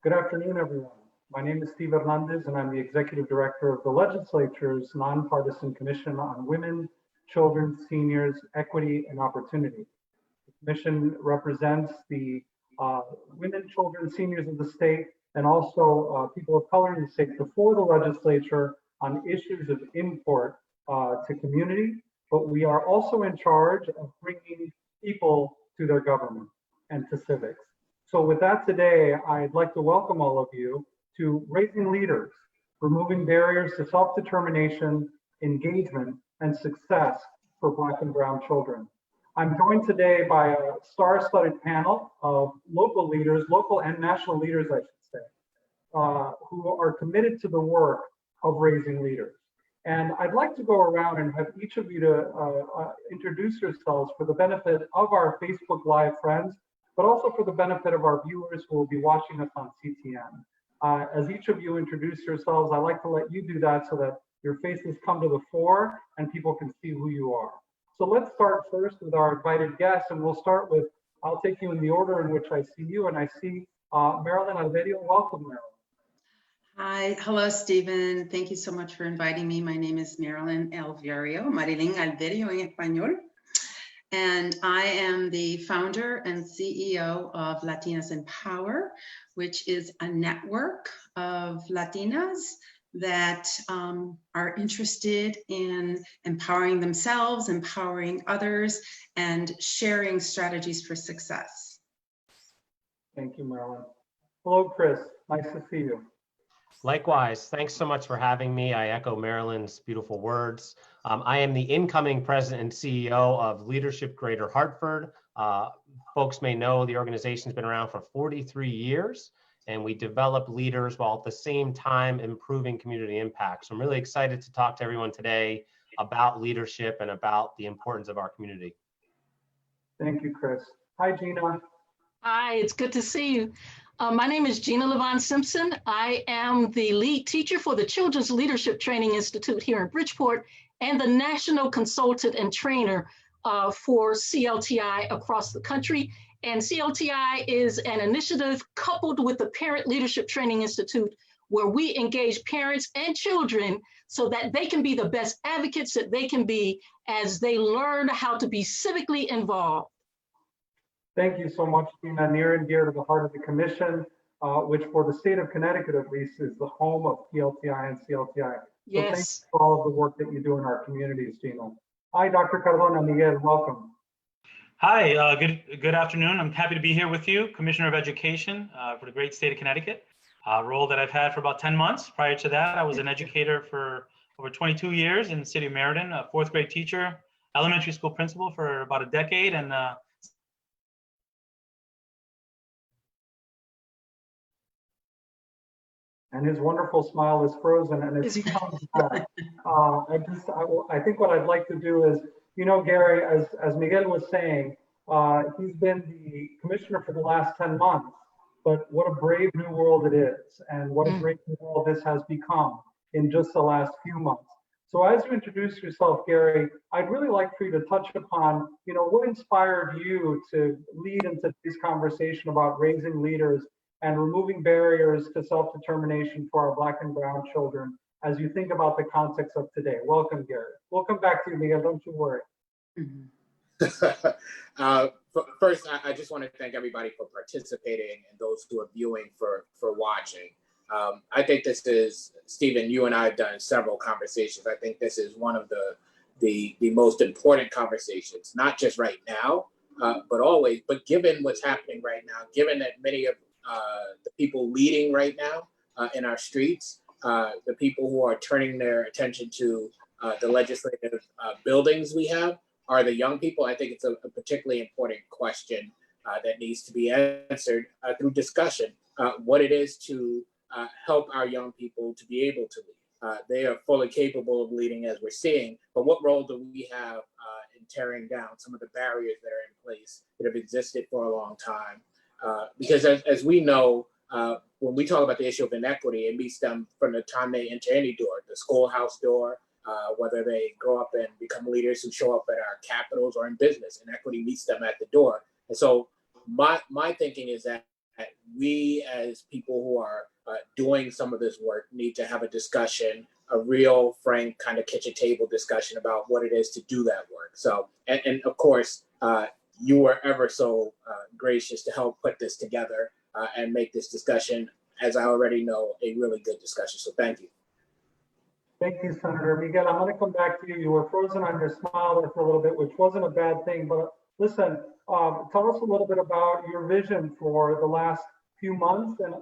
Good afternoon, everyone. My name is Steve Hernandez, and I'm the Executive Director of the Legislature's Nonpartisan Commission on Women, Children, Seniors, Equity, and Opportunity. The commission represents the women, children, seniors of the state, and also people of color in the state before the legislature on issues of import to community, but we are also in charge of bringing people to their government and to civics. So with that today, I'd like to welcome all of you to Raising Leaders, Removing Barriers to Self-Determination, Engagement, and Success for Black and Brown Children. I'm joined today by a star-studded panel of local leaders, local and national leaders, I should say, who are committed to the work of raising leaders. And I'd like to go around and have each of you to introduce yourselves for the benefit of our Facebook Live friends, but also for the benefit of our viewers who will be watching us on CTN. As each of you introduce yourselves, I'd like to let you do that so that your faces come to the fore and people can see who you are. So let's start first with our invited guests, and we'll start with, I'll take you in the order in which I see you, and I see Marilyn Alverio. Welcome, Marilyn. Hi, hello, Stephen. Thank you so much for inviting me. My name is Marilyn Alverio, Marilyn Alverio en español. And I am the founder and CEO of Latinas in Power, which is a network of Latinas that are interested in empowering themselves, empowering others, and sharing strategies for success. Thank you, Marilyn. Hello, Chris. Nice to see you. Likewise, thanks so much for having me. I echo Marilyn's beautiful words. I am the incoming president and CEO of Leadership Greater Hartford. Folks may know the organization's been around for 43 years, and we develop leaders while at the same time improving community impact. So I'm really excited to talk to everyone today about leadership and about the importance of our community. Thank you, Chris. Hi, Gina. Hi, it's good to see you. My name is Gina Levon Simpson. I am the lead teacher for the Children's Leadership Training Institute here in Bridgeport and the national consultant and trainer for CLTI across the country. And CLTI is an initiative coupled with the Parent Leadership Training Institute, where we engage parents and children so that they can be the best advocates that they can be as they learn how to be civically involved. Thank you so much, Gina. Near and dear to the heart of the commission, which for the state of Connecticut, at least, is the home of PLTI and CLTI. So Yes. thanks for all of the work that you do in our communities, Gina. Hi, Dr. Cardona. Miguel, welcome. Hi, good afternoon. I'm happy to be here with you, Commissioner of Education for the great state of Connecticut, a role that I've had for about 10 months. Prior to that, I was an educator for over 22 years in the city of Meriden, a fourth grade teacher, elementary school principal for about a decade, and his wonderful smile is frozen, and as he comes back, I think what I'd like to do is, you know, Gary, as Miguel was saying, he's been the commissioner for the last 10 months, but what a brave new world it is, and what a great new world this has become in just the last few months. So as you introduce yourself, Gary, I'd really like for you to touch upon, you know, what inspired you to lead into this conversation about raising leaders and removing barriers to self-determination for our Black and Brown children as you think about the context of today. Welcome, Gary. We'll come back to you, Miguel, don't you worry. First, I just want to thank everybody for participating and those who are viewing for watching. I think this is, Stephen, you and I have done several conversations. I think this is one of the most important conversations, not just right now, but always, but given what's happening right now, given that many of the people leading right now in our streets, the people who are turning their attention to the legislative buildings we have are the young people. I think it's a particularly important question that needs to be answered through discussion, what it is to help our young people to be able to lead. They are fully capable of leading, as we're seeing, but what role do we have in tearing down some of the barriers that are in place that have existed for a long time? Because as we know, when we talk about the issue of inequity, it meets them from the time they enter any door, the schoolhouse door, whether they grow up and become leaders who show up at our capitals or in business. Inequity meets them at the door. And so my thinking is that we as people who are doing some of this work need to have a discussion, a real frank kind of kitchen table discussion about what it is to do that work. So, and of course, you were ever so gracious to help put this together and make this discussion, as I already know, a really good discussion. So thank you. Thank you, Senator. Miguel, I'm going to come back to you. You were frozen on your smile there for a little bit, which wasn't a bad thing. But listen, tell us a little bit about your vision for the last few months and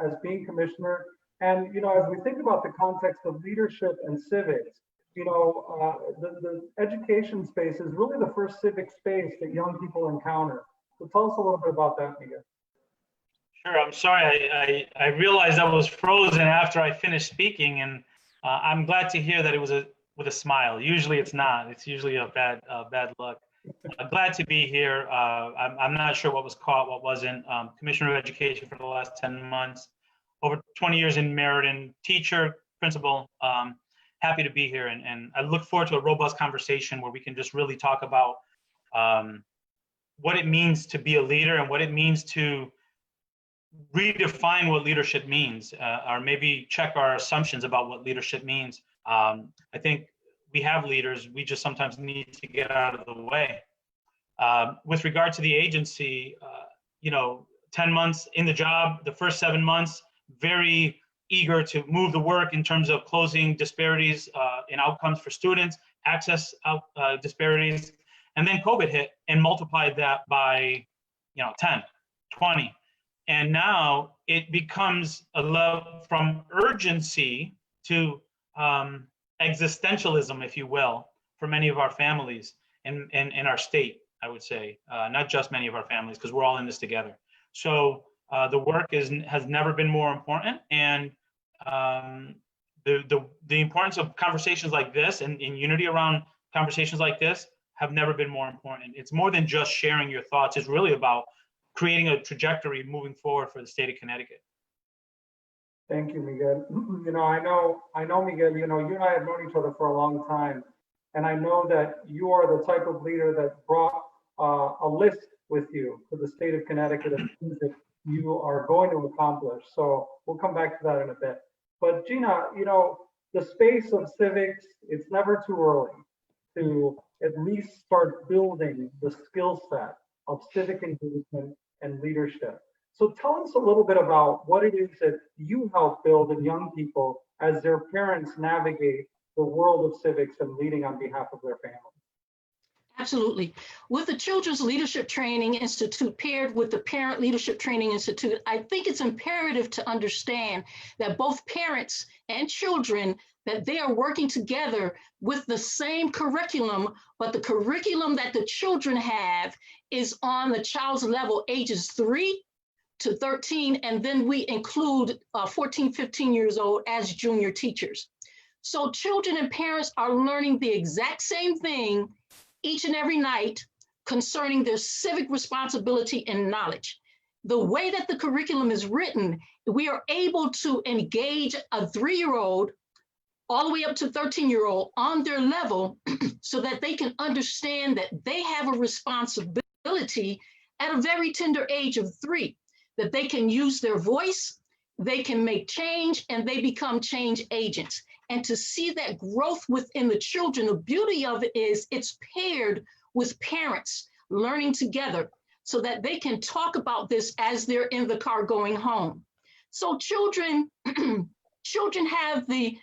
as being commissioner. And, you know, as we think about the context of leadership and civics, you know, the education space is really the first civic space that young people encounter. So tell us a little bit about that, Miguel. Sure. I'm sorry. I realized I was frozen after I finished speaking, and I'm glad to hear that it was with a smile. Usually it's not. It's usually a bad luck. Glad to be here. I'm not sure what was caught, what wasn't. Commissioner of Education for the last 10 months, over 20 years in Meriden, teacher, principal. Happy to be here, and I look forward to a robust conversation where we can just really talk about what it means to be a leader and what it means to redefine what leadership means, or maybe check our assumptions about what leadership means. I think we have leaders, we just sometimes need to get out of the way. With regard to the agency, you know, 10 months in the job, the first 7 months, very eager to move the work in terms of closing disparities in outcomes for students, access disparities, and then COVID hit and multiplied that by, you know, 10, 20. And now it becomes a love from urgency to existentialism, if you will, for many of our families and in our state, I would say, not just many of our families, because we're all in this together. So the work has never been more important, and the importance of conversations like this and unity around conversations like this have never been more important. It's more than just sharing your thoughts. It's really about creating a trajectory moving forward for the state of Connecticut. Thank you, Miguel. You know, I know, Miguel, you know, you and I have known each other for a long time. And I know that you are the type of leader that brought a list with you to the state of Connecticut of things that you are going to accomplish. So we'll come back to that in a bit. But Gina, you know, the space of civics, it's never too early to at least start building the skill set of civic engagement and leadership. So tell us a little bit about what it is that you help build in young people as their parents navigate the world of civics and leading on behalf of their family. Absolutely. With the Children's Leadership Training Institute paired with the Parent Leadership Training Institute, I think it's imperative to understand that both parents and children, that they are working together with the same curriculum, but the curriculum that the children have is on the child's level, ages 3 to 13, and then we include 14, 15 years old as junior teachers. So children and parents are learning the exact same thing each and every night concerning their civic responsibility and knowledge. The way that the curriculum is written, we are able to engage a 3-year-old all the way up to 13-year-old on their level so that they can understand that they have a responsibility at a very tender age of 3, that they can use their voice, they can make change, and they become change agents. And to see that growth within the children, the beauty of it is it's paired with parents learning together so that they can talk about this as they're in the car going home. So children, children have the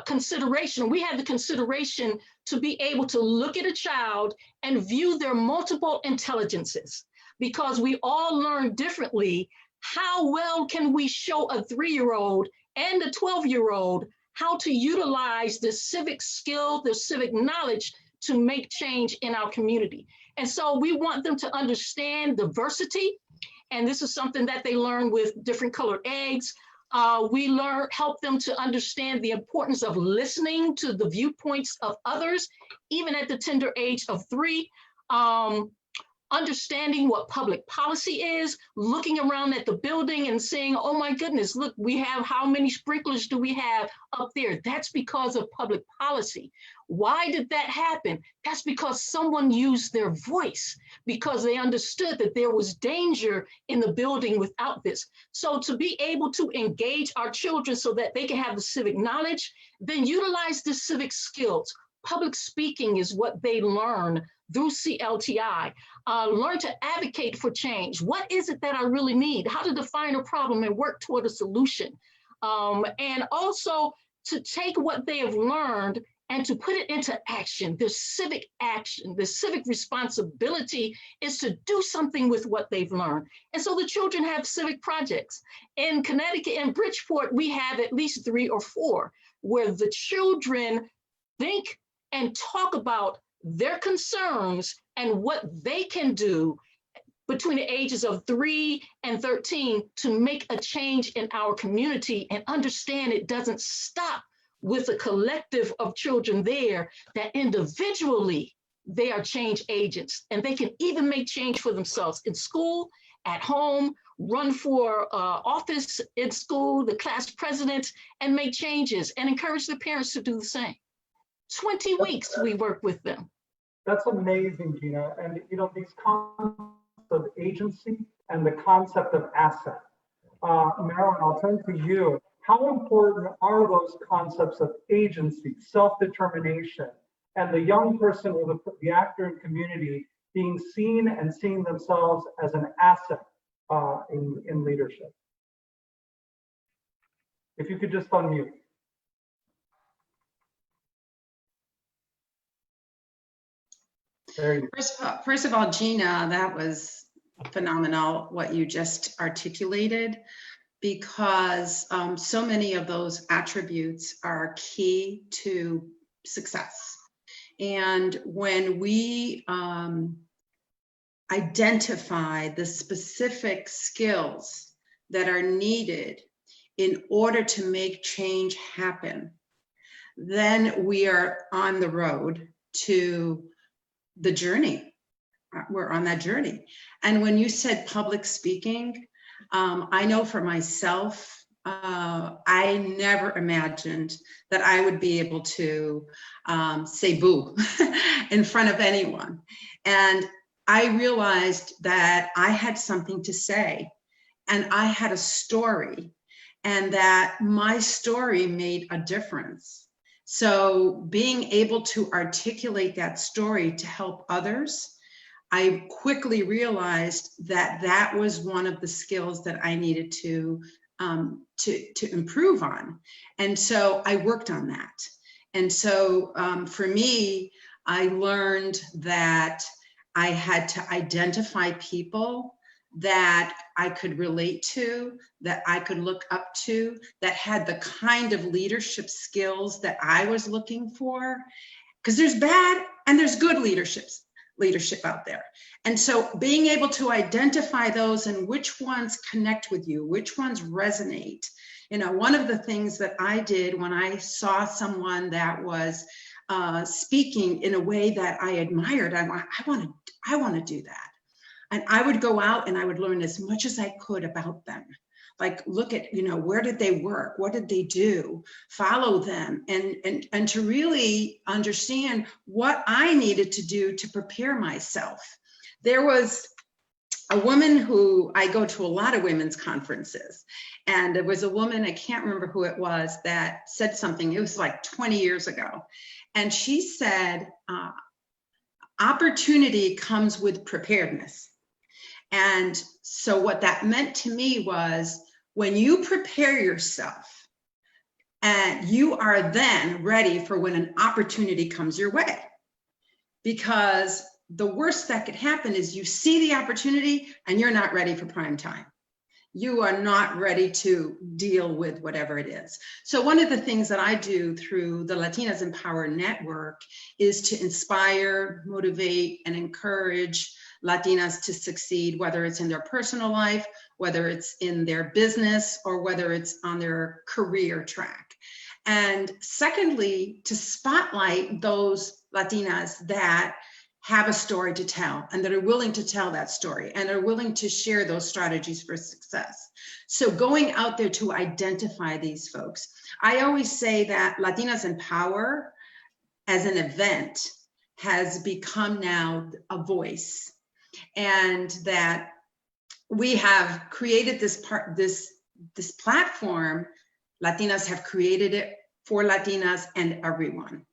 consideration, we have the consideration to be able to look at a child and view their multiple intelligences, because we all learn differently. How well can we show a 3-year-old and a 12-year-old how to utilize the civic skill, the civic knowledge to make change in our community? And so we want them to understand diversity. And this is something that they learn with different colored eggs. We help them to understand the importance of listening to the viewpoints of others, even at the tender age of 3. understanding what public policy is, looking around at the building and saying, oh my goodness, look, we have, how many sprinklers do we have up there? That's because of public policy. Why did that happen? That's because someone used their voice, because they understood that there was danger in the building without this. So to be able to engage our children so that they can have the civic knowledge, then utilize the civic skills. Public speaking is what they learn through CLTI. Learn to advocate for change. What is it that I really need? How to define a problem and work toward a solution. And also to take what they have learned and to put it into action. The civic action, the civic responsibility is to do something with what they've learned. And so the children have civic projects. In Connecticut and Bridgeport, we have at least 3 or 4 where the children think and talk about their concerns and what they can do between the ages of 3 and 13 to make a change in our community, and understand it doesn't stop with a collective of children there, that individually they are change agents and they can even make change for themselves in school, at home, run for office in school, the class president, and make changes and encourage the parents to do the same. 20 weeks we work with them. That's amazing, Gina. And these concepts of agency and the concept of asset. Marilyn, I'll turn to you. How important are those concepts of agency, self-determination, and the young person or the actor in community being seen and seeing themselves as an asset in leadership? If you could just unmute. There you go. First of all, Gina, that was phenomenal what you just articulated, because so many of those attributes are key to success. And when we identify the specific skills that are needed in order to make change happen, then we are on the road to the journey. We're on that journey. And when you said public speaking, I know for myself, I never imagined that I would be able to say boo in front of anyone. And I realized that I had something to say, and I had a story, and that my story made a difference. So being able to articulate that story to help others, I quickly realized that that was one of the skills that I needed to improve on. And so I worked on that. And so for me, I learned that I had to identify people that I could relate to, that I could look up to, that had the kind of leadership skills that I was looking for. Because there's bad and there's good leadership out there. And so being able to identify those and which ones connect with you, which ones resonate. One of the things that I did when I saw someone that was speaking in a way that I admired, I want to do that. And I would go out and I would learn as much as I could about them. Like, look at, where did they work? What did they do? Follow them and to really understand what I needed to do to prepare myself. There was a woman who, I go to a lot of women's conferences, and there was a woman, I can't remember who it was, that said something, it was like 20 years ago. And she said, opportunity comes with preparedness. And so what that meant to me was, when you prepare yourself and you are then ready for when an opportunity comes your way. Because the worst that could happen is you see the opportunity and you're not ready for prime time. You are not ready to deal with whatever it is. So one of the things that I do through the Latinas Empower Network is to inspire, motivate, and encourage Latinas to succeed, whether it's in their personal life, whether it's in their business, or whether it's on their career track. And secondly, to spotlight those Latinas that have a story to tell and that are willing to tell that story and are willing to share those strategies for success. So going out there to identify these folks. I always say that Latinas in Power as an event has become now a voice, and that we have created this platform. Latinas have created it for Latinas and everyone.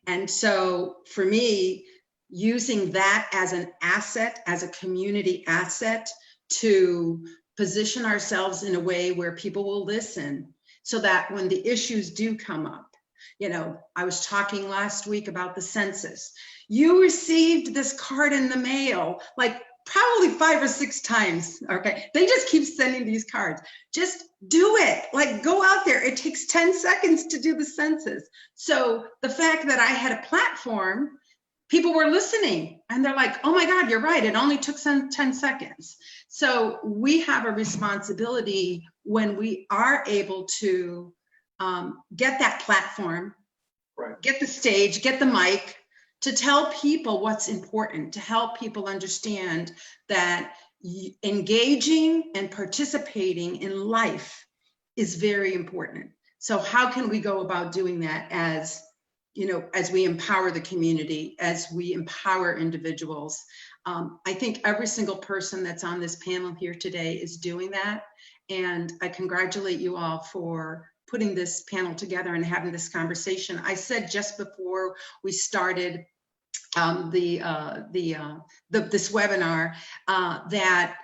And so for me, using that as an asset, as a community asset, to position ourselves in a way where people will listen, so that when the issues do come up, you know, I was talking last week about the census. You received this card in the mail, like probably 5 or 6 times, okay? They just keep sending these cards. Just do it, like go out there. It takes 10 seconds to do the census. So the fact that I had a platform, people were listening and they're like, oh my God, you're right. It only took 10 seconds. So we have a responsibility when we are able to get that platform, Right. get the stage, get the mic, to tell people what's important, to help people understand that engaging and participating in life is very important. So how can we go about doing that as, you know, as we empower the community, as we empower individuals? I think every single person that's on this panel here today is doing that. And I congratulate you all for putting this panel together and having this conversation. I said just before we started this webinar that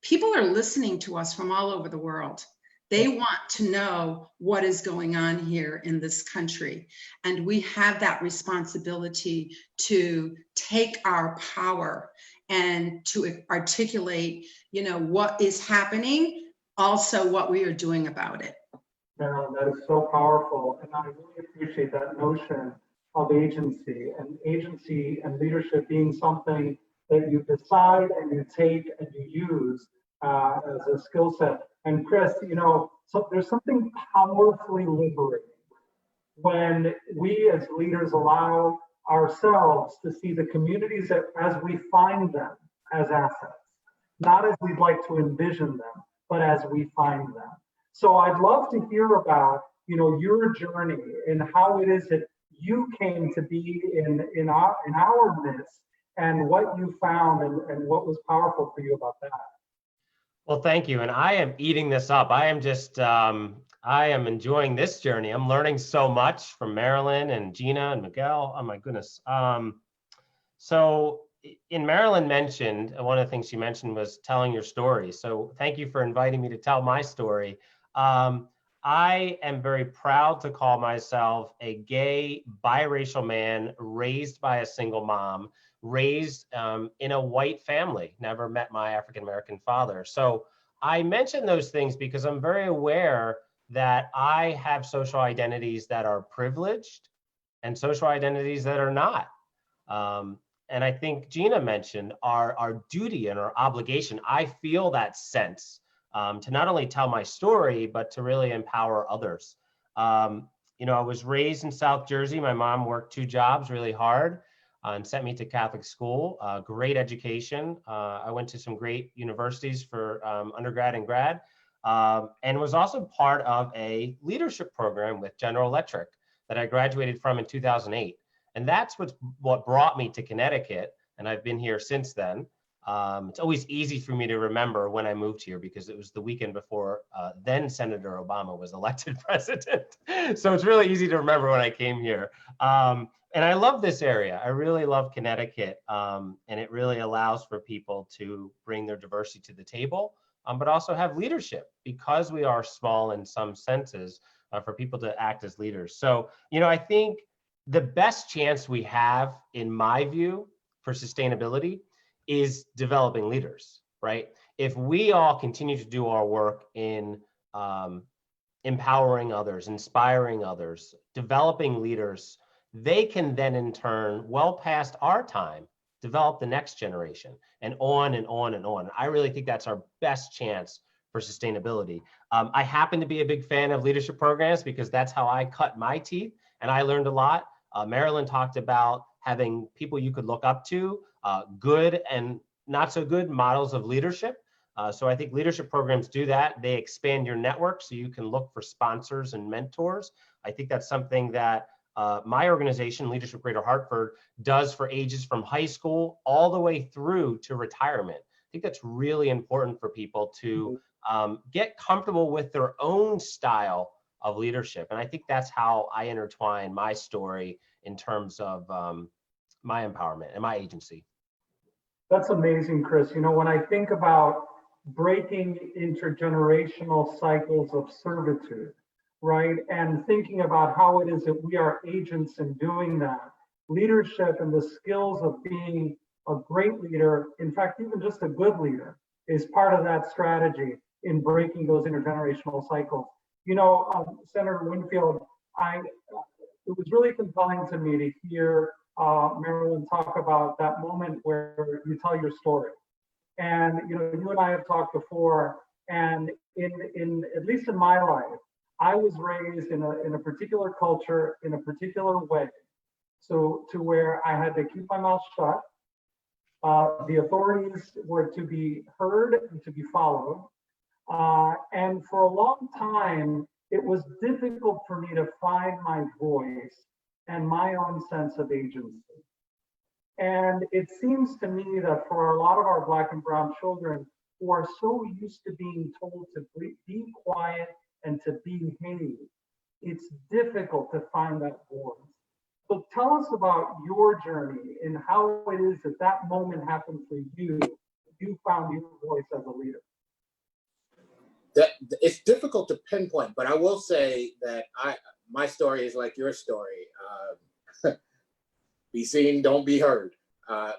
people are listening to us from all over the world. They want to know what is going on here in this country. And we have that responsibility to take our power and to articulate, you know, what is happening, also what we are doing about it. Marilyn, that is so powerful. And I really appreciate that notion of agency and leadership being something that you decide and you take and you use as a skill set. And Chris, you know, so there's something powerfully liberating when we as leaders allow ourselves to see the communities that, as we find them, as assets, not as we'd like to envision them, but as we find them. So I'd love to hear about, you know, your journey and how it is that you came to be in our midst, and what you found and what was powerful for you about that. Well, thank you. And I am eating this up. I am just, I am enjoying this journey. I'm learning so much from Marilyn and Gina and Miguel. Oh my goodness. So in Marilyn mentioned, one of the things she mentioned was telling your story. So thank you for inviting me to tell my story. I am very proud to call myself a gay, biracial man raised by a single mom, raised in a white family, never met my African-American father. So I mention those things because I'm very aware that I have social identities that are privileged and social identities that are not. And I think Gina mentioned our duty and our obligation. I feel that sense to not only tell my story, but to really empower others. You know, I was raised in South Jersey. My mom worked 2 jobs really hard and sent me to Catholic school, great education. I went to some great universities for undergrad and grad, and was also part of a leadership program with General Electric that I graduated from in 2008. And that's what brought me to Connecticut, and I've been here since then. It's always easy for me to remember when I moved here because it was the weekend before then Senator Obama was elected president. So it's really easy to remember when I came here. And I love this area. I really love Connecticut. And it really allows for people to bring their diversity to the table, but also have leadership because we are small in some senses for people to act as leaders. So, you know, I think the best chance we have, in my view, for sustainability is developing leaders, right? If we all continue to do our work in empowering others, inspiring others, developing leaders, they can then in turn, well past our time, develop the next generation and on and on and on. I really think that's our best chance for sustainability. I happen to be a big fan of leadership programs because that's how I cut my teeth and I learned a lot. Marilyn talked about having people you could look up to, good and not so good models of leadership. So I think leadership programs do that. They expand your network so you can look for sponsors and mentors. I think that's something that my organization, Leadership Greater Hartford, does for ages from high school all the way through to retirement. I think that's really important for people to get comfortable with their own style of leadership. And I think that's how I intertwine my story in terms of my empowerment and my agency. That's amazing, Chris. You know, when I think about breaking intergenerational cycles of servitude, right, and thinking about how it is that we are agents in doing that, leadership and the skills of being a great leader, in fact, even just a good leader, is part of that strategy in breaking those intergenerational cycles. You know, Senator Winfield, it was really compelling to me to hear Marilyn talk about that moment where you tell your story. And you know, you and I have talked before, and in at least in my life, I was raised in a particular culture in a particular way, so to where I had to keep my mouth shut. The authorities were to be heard and to be followed. And for a long time, it was difficult for me to find my voice and my own sense of agency. And it seems to me that for a lot of our Black and Brown children who are so used to being told to be quiet and to behave, it's difficult to find that voice. So tell us about your journey and how it is that that moment happened for you. You found your voice as a leader. It's difficult to pinpoint, but I will say that my story is like your story. Be seen, don't be heard.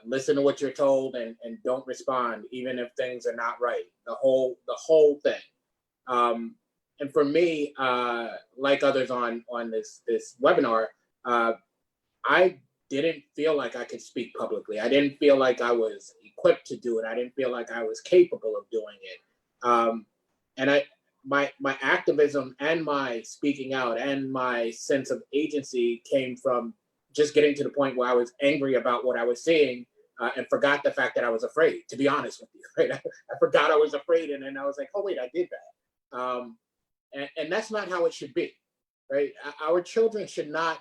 Listen to what you're told and don't respond, even if things are not right. The whole thing. And for me, like others on this webinar, I didn't feel like I could speak publicly. I didn't feel like I was equipped to do it. I didn't feel like I was capable of doing it. And my activism and my speaking out and my sense of agency came from just getting to the point where I was angry about what I was seeing and forgot the fact that I was afraid, to be honest with you, right? I forgot I was afraid, and then I was like, oh wait, I did that. And that's not how it should be, right? Our children should not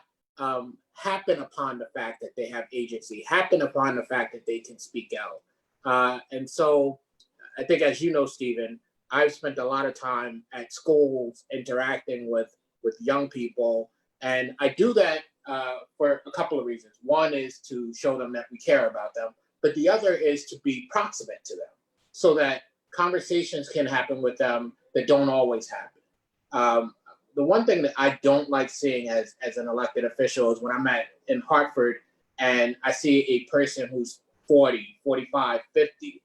happen upon the fact that they have agency, happen upon the fact that they can speak out. And so I think, as you know, Stephen, I've spent a lot of time at schools interacting with young people, and I do that for a couple of reasons. One is to show them that we care about them, but the other is to be proximate to them so that conversations can happen with them that don't always happen. The one thing that I don't like seeing as an elected official is when I'm in Hartford and I see a person who's 40, 45, 50,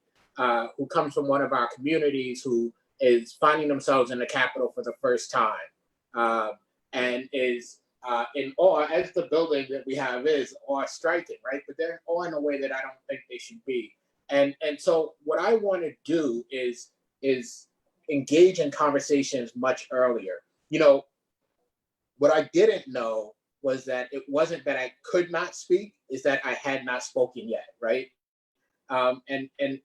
who comes from one of our communities, who is finding themselves in the Capitol for the first time, and is in awe, as the building that we have is awe-striking, right? But they're awe in a way that I don't think they should be. And so what I want to do is engage in conversations much earlier. You know, what I didn't know was that it wasn't that I could not speak, is that I had not spoken yet, right? And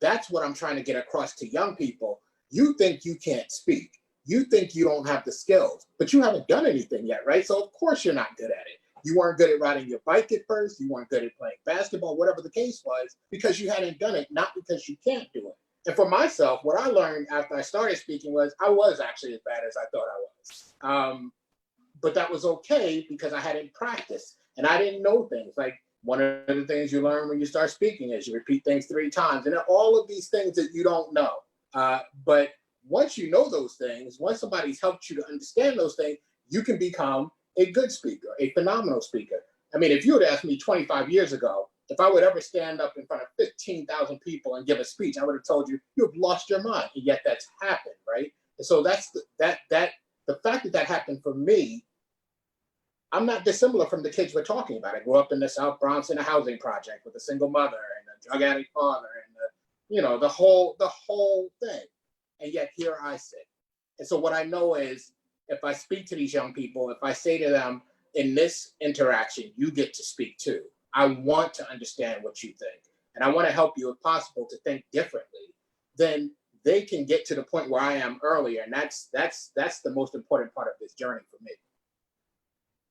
that's what I'm trying to get across to young people. You think you can't speak. You think you don't have the skills, but you haven't done anything yet, right? So of course you're not good at it. You weren't good at riding your bike at first. You weren't good at playing basketball, whatever the case was, because you hadn't done it, not because you can't do it. And for myself, what I learned after I started speaking was I was actually as bad as I thought I was. But that was okay because I hadn't practiced and I didn't know things. Like, one of the things you learn when you start speaking is you repeat things 3 times, and all of these things that you don't know. But once you know those things, once somebody's helped you to understand those things, you can become a good speaker, a phenomenal speaker. I mean, if you had asked me 25 years ago, if I would ever stand up in front of 15,000 people and give a speech, I would have told you, you've lost your mind. And yet that's happened, right? And so that's the fact that that happened for me. I'm not dissimilar from the kids we're talking about. I grew up in the South Bronx in a housing project with a single mother and a drug addict father and the whole thing. And yet here I sit. And so what I know is, if I speak to these young people, if I say to them, in this interaction, you get to speak too. I want to understand what you think, and I want to help you, if possible, to think differently, then they can get to the point where I am earlier. And that's the most important part of this journey for me.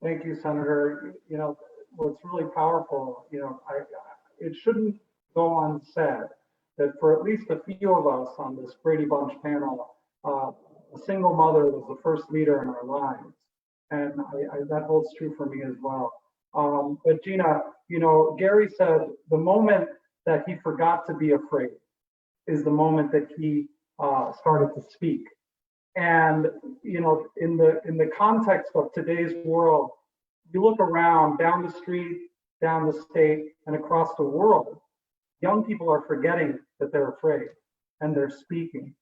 Thank you, Senator. You know, what's really powerful, you know, it shouldn't go unsaid that for at least a few of us on this Brady Bunch panel, a single mother was the first leader in our lives. And that holds true for me as well. But Gina, you know, Gary said the moment that he forgot to be afraid is the moment that he started to speak. And you know, in the context of today's world, you look around down the street, down the state, and across the world, young people are forgetting that they're afraid and they're speaking.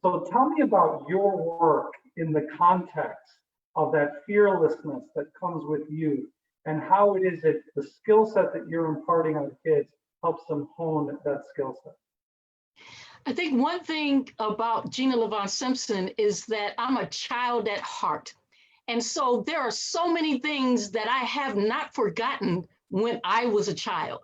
So tell me about your work in the context of that fearlessness that comes with you, and how it is that the skill set that you're imparting on kids helps them hone that skill set. I think one thing about Gina Levon Simpson is that I'm a child at heart. And so there are so many things that I have not forgotten when I was a child.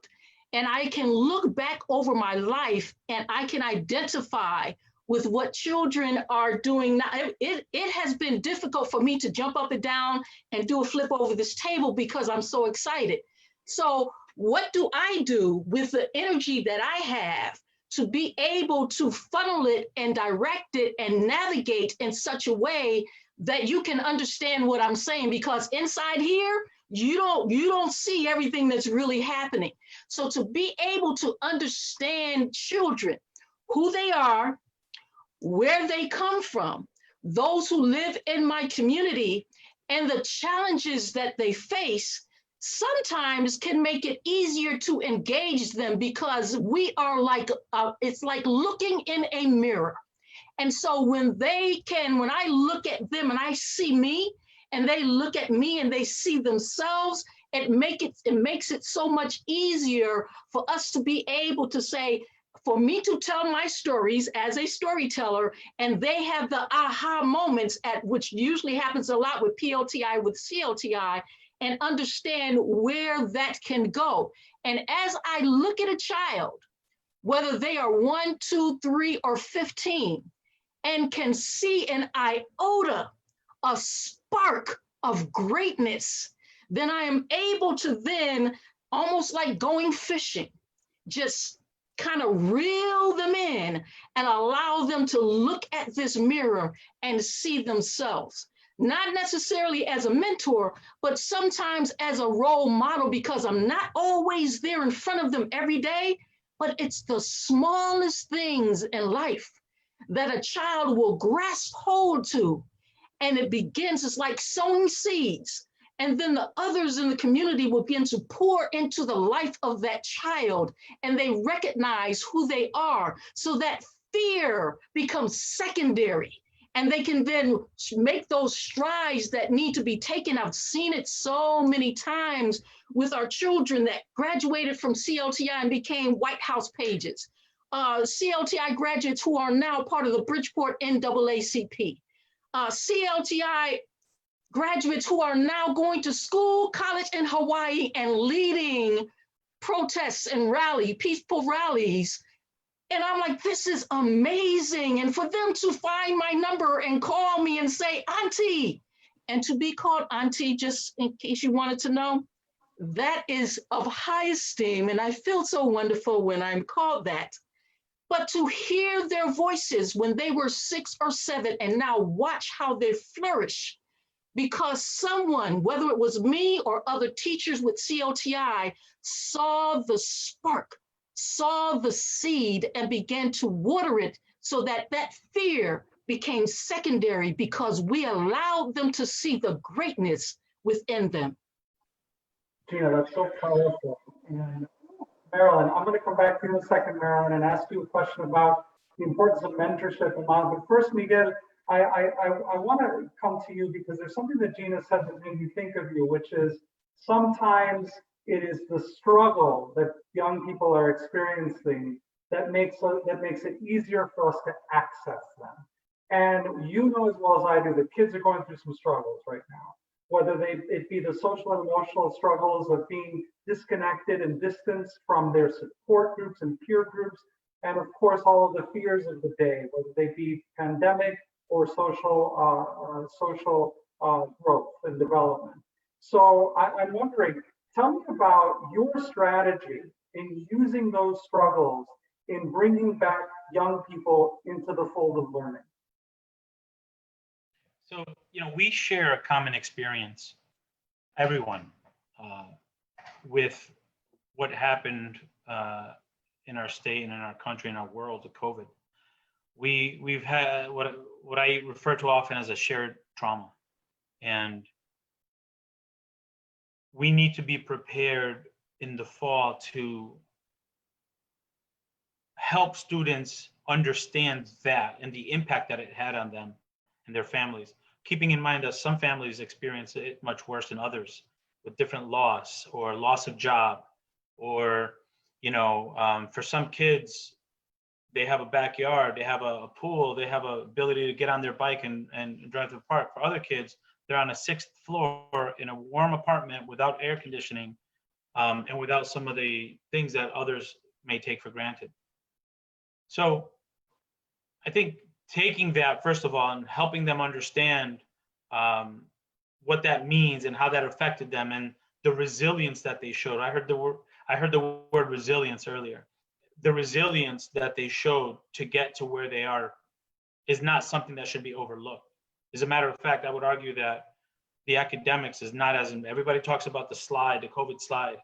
And I can look back over my life and I can identify with what children are doing now. It has been difficult for me to jump up and down and do a flip over this table because I'm so excited. So what do I do with the energy that I have to be able to funnel it and direct it and navigate in such a way that you can understand what I'm saying? Because inside here, you don't see everything that's really happening. So to be able to understand children, who they are, where they come from, those who live in my community, and the challenges that they face, sometimes can make it easier to engage them, because we are like, it's like looking in a mirror. And so when I look at them and I see me, and they look at me and they see themselves, it makes it so much easier for us to be able to say, for me to tell my stories as a storyteller, and they have the aha moments, at which usually happens a lot with PLTI, with CLTI, and understand where that can go. And as I look at a child, whether they are 1, 2, 3, or 15, and can see an iota, a spark of greatness, then I am able to then, almost like going fishing, just kind of reel them in and allow them to look at this mirror and see themselves, not necessarily as a mentor, but sometimes as a role model, because I'm not always there in front of them every day, but it's the smallest things in life that a child will grasp hold to. And it begins, it's like sowing seeds. And then the others in the community will begin to pour into the life of that child, and they recognize who they are. So that fear becomes secondary, and they can then make those strides that need to be taken. I've seen it so many times with our children that graduated from CLTI and became White House pages. CLTI graduates who are now part of the Bridgeport NAACP. CLTI graduates who are now going to school, college in Hawaii, and leading protests and peaceful rallies. And I'm like, this is amazing. And for them to find my number and call me and say, Auntie, and to be called Auntie, just in case you wanted to know, that is of high esteem. And I feel so wonderful when I'm called that. But to hear their voices when they were 6 or 7, and now watch how they flourish, because someone, whether it was me or other teachers with CLTI, saw the spark, saw the seed, and began to water it, so that that fear became secondary, because we allowed them to see the greatness within them. Gina, that's so powerful. And Marilyn, I'm going to come back to you in a second, Marilyn, and ask you a question about the importance of mentorship and mom. But first, Miguel, I want to come to you because there's something that Gina said that made me think of you, which is sometimes it is the struggle that young people are experiencing that makes it easier for us to access them. And you know as well as I do that kids are going through some struggles right now, whether it be the social and emotional struggles of being disconnected and distanced from their support groups and peer groups, and of course, all of the fears of the day, whether they be pandemic or social growth and development. So I'm wondering, tell me about your strategy in using those struggles in bringing back young people into the fold of learning. So, we share a common experience, everyone, with what happened in our state and in our country and our world with COVID. We've had what I refer to often as a shared trauma, and we need to be prepared in the fall to help students understand that and the impact that it had on them and their families, keeping in mind that some families experience it much worse than others with different loss or loss of job, or for some kids, they have a backyard, they have a pool, they have a ability to get on their bike and drive to the park. For other kids, they're on a 6th floor in a warm apartment without air conditioning, and without some of the things that others may take for granted. So I think taking that, first of all, and helping them understand what that means and how that affected them and the resilience that they showed. I heard the word resilience earlier. The resilience that they showed to get to where they are is not something that should be overlooked. As a matter of fact, I would argue that the academics is not as, everybody talks about the slide, the COVID slide.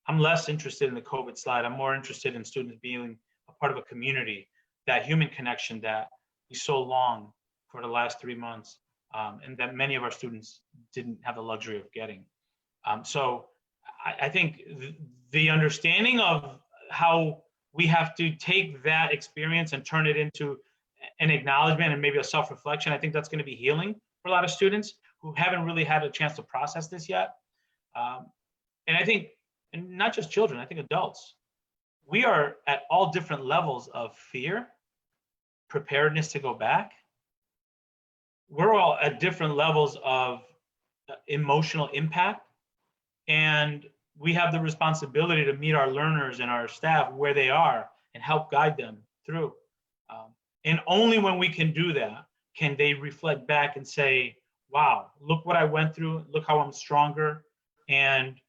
I'm less interested in the COVID slide. I'm more interested in students being a part of a community, that human connection that we so long for the last 3 months, and that many of our students didn't have the luxury of getting. So I think the understanding of how we have to take that experience and turn it into an acknowledgement and maybe a self-reflection, I think that's going to be healing for a lot of students who haven't really had a chance to process this yet. And I think, and not just children, I think adults, we are at all different levels of fear, preparedness to go back. We're all at different levels of emotional impact, and we have the responsibility to meet our learners and our staff where they are and help guide them through. And only when we can do that can they reflect back and say, wow, look what I went through, look how I'm stronger. And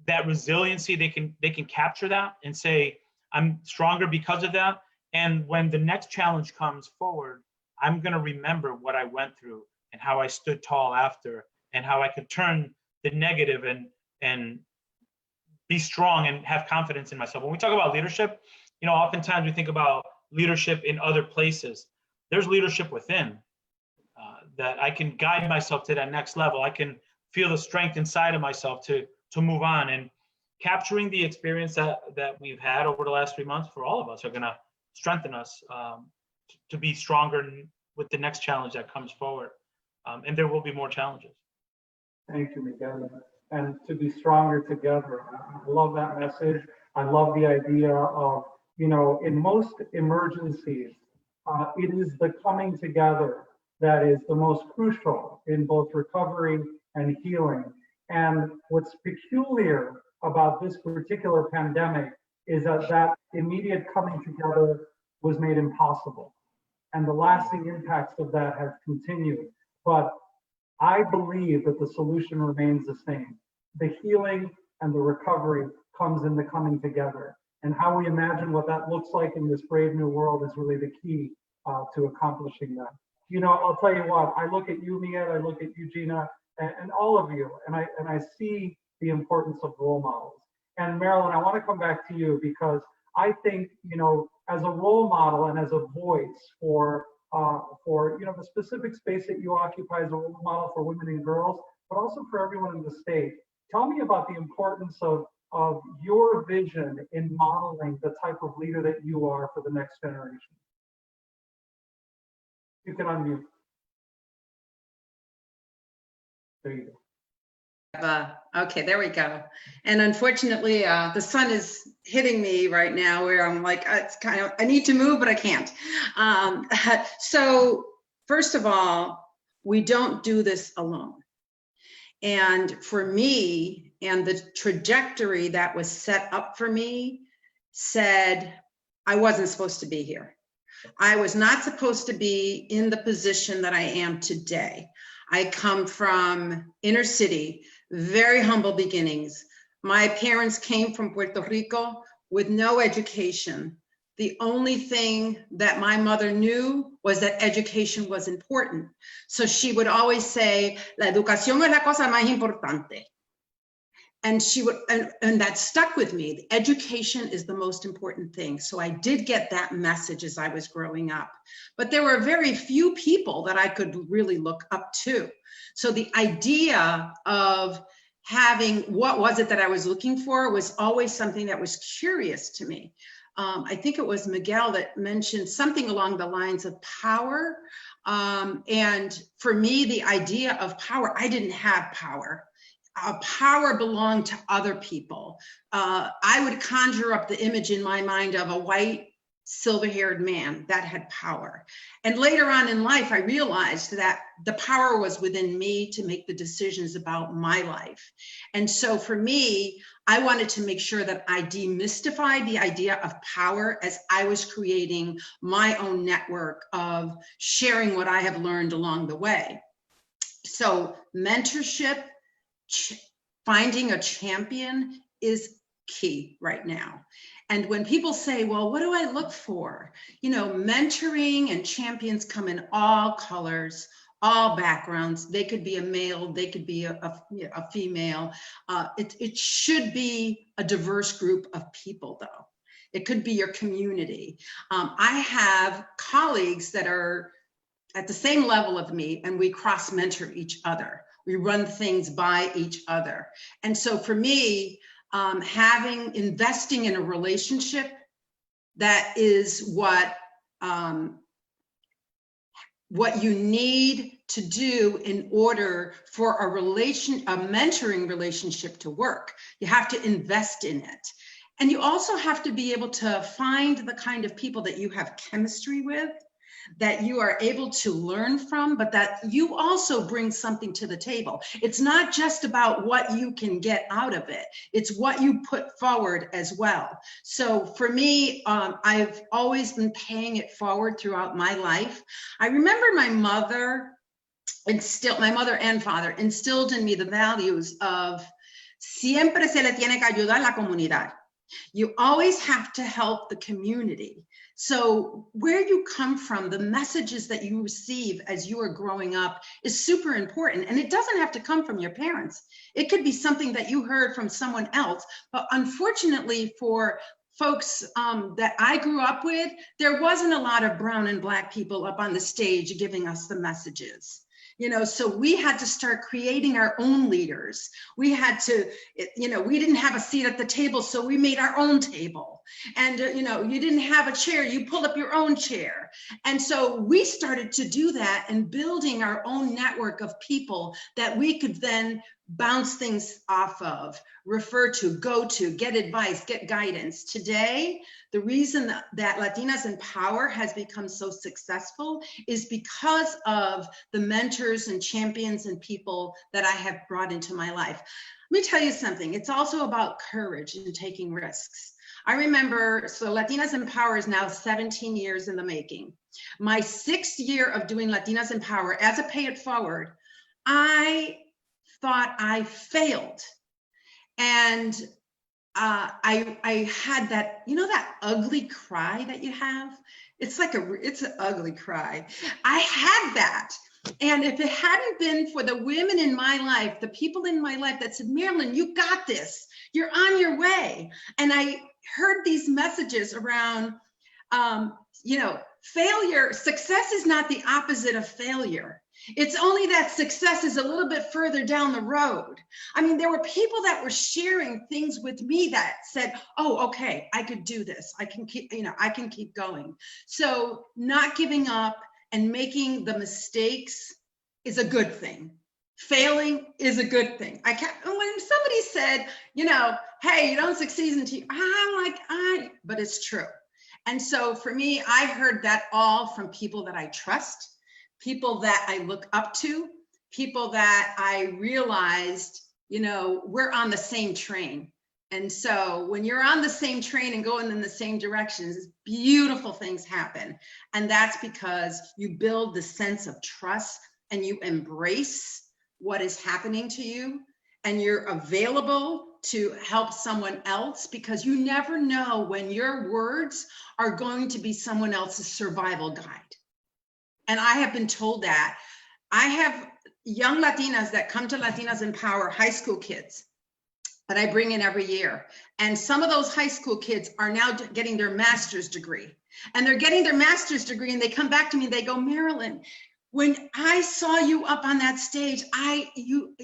that resiliency, they can capture that and say, I'm stronger because of that. And when the next challenge comes forward, I'm gonna remember what I went through and how I stood tall after, and how I could turn the negative and be strong and have confidence in myself. When we talk about leadership, oftentimes we think about leadership in other places. There's leadership within, that I can guide myself to that next level. I can feel the strength inside of myself to move on. And capturing the experience that we've had over the last 3 months for all of us are gonna strengthen us to be stronger with the next challenge that comes forward. And there will be more challenges. Thank you, Miguel. And to be stronger together. I love that message. I love the idea of, in most emergencies, it is the coming together that is the most crucial in both recovery and healing. And what's peculiar about this particular pandemic is that immediate coming together was made impossible. And the lasting impacts of that have continued. But I believe that the solution remains the same. The healing and the recovery comes in the coming together. And how we imagine what that looks like in this brave new world is really the key to accomplishing that. I'll tell you what, I look at you, Mia, I look at you, Gina, and all of you, and I see the importance of role models. And Marilyn, I want to come back to you because I think, as a role model and as a voice for the specific space that you occupy as a role model for women and girls, but also for everyone in the state. Tell me about the importance of your vision in modeling the type of leader that you are for the next generation. You can unmute. There you go. Okay, there we go. And unfortunately, the sun is hitting me right now where I'm like, it's I need to move, but I can't. So first of all, we don't do this alone. And for me, and the trajectory that was set up for me said, I wasn't supposed to be here. I was not supposed to be in the position that I am today. I come from inner city, very humble beginnings. My parents came from Puerto Rico with no education. The only thing that my mother knew was that education was important. So she would always say, la educación es la cosa más importante. And she would, and that stuck with me. Education is the most important thing. So I did get that message as I was growing up. But there were very few people that I could really look up to. So the idea of having, what was it that I was looking for, was always something that was curious to me. I think it was Miguel that mentioned something along the lines of power. And for me, the idea of power, I didn't have power. Power belonged to other people. I would conjure up the image in my mind of a white, silver-haired man that had power. And later on in life, I realized that the power was within me to make the decisions about my life. And so for me, I wanted to make sure that I demystified the idea of power as I was creating my own network of sharing what I have learned along the way. So mentorship, finding a champion is key right now. And when people say, well, what do I look for? You know, mentoring and champions come in all colors, all backgrounds. They could be a male, they could be a female. It should be a diverse group of people, though. It could be your community. I have colleagues that are at the same level of me, and we cross mentor each other. We run things by each other. And so for me, investing in a relationship, that is what you need to do in order for a mentoring relationship to work. You have to invest in it. And you also have to be able to find the kind of people that you have chemistry with, that you are able to learn from, but that you also bring something to the table. It's not just about what you can get out of it. It's what you put forward as well. So for me, I've always been paying it forward throughout my life. I remember my mother and father instilled in me the values of siempre se le tiene que ayudar la comunidad. You always have to help the community. So where you come from, the messages that you receive as you are growing up is super important. And it doesn't have to come from your parents. It could be something that you heard from someone else. But unfortunately for folks that I grew up with, there wasn't a lot of brown and black people up on the stage giving us the messages. You know, so we had to start creating our own leaders. We had to, you know, we didn't have a seat at the table, so we made our own table. And, you know, you didn't have a chair, you pulled up your own chair. And so we started to do that and building our own network of people that we could then bounce things off of, refer to, go to, get advice, get guidance. Today, the reason that Latinas in Power has become so successful is because of the mentors and champions and people that I have brought into my life. Let me tell you something. It's also about courage and taking risks. I remember, so Latinas in Power is now 17 years in the making. My 6th year of doing Latinas in Power as a Pay It Forward, I thought I failed. And I had that, you know, that ugly cry that you have? It's like it's an ugly cry. I had that. And if it hadn't been for the women in my life, the people in my life that said, Marilyn, you got this, you're on your way. And I heard these messages around, you know, success is not the opposite of failure. It's only that success is a little bit further down the road. I mean, there were people that were sharing things with me that said, oh, okay, I could do this. I can keep, you know, I can keep going. So not giving up and making the mistakes is a good thing. Failing is a good thing. When somebody said, you know, hey, you don't succeed until I'm like, but it's true. And so for me, I heard that all from people that I trust, people that I look up to, people that I realized, you know, we're on the same train. And so when you're on the same train and going in the same directions, beautiful things happen. And that's because you build the sense of trust and you embrace what is happening to you, and you're available to help someone else, because you never know when your words are going to be someone else's survival guide. And I have been told that. I have young Latinas that come to Latinas Empower, high school kids that I bring in every year. And some of those high school kids are now getting their master's degree. And they're getting their master's degree and they come back to me and they go, Marilyn, when I saw you up on that stage,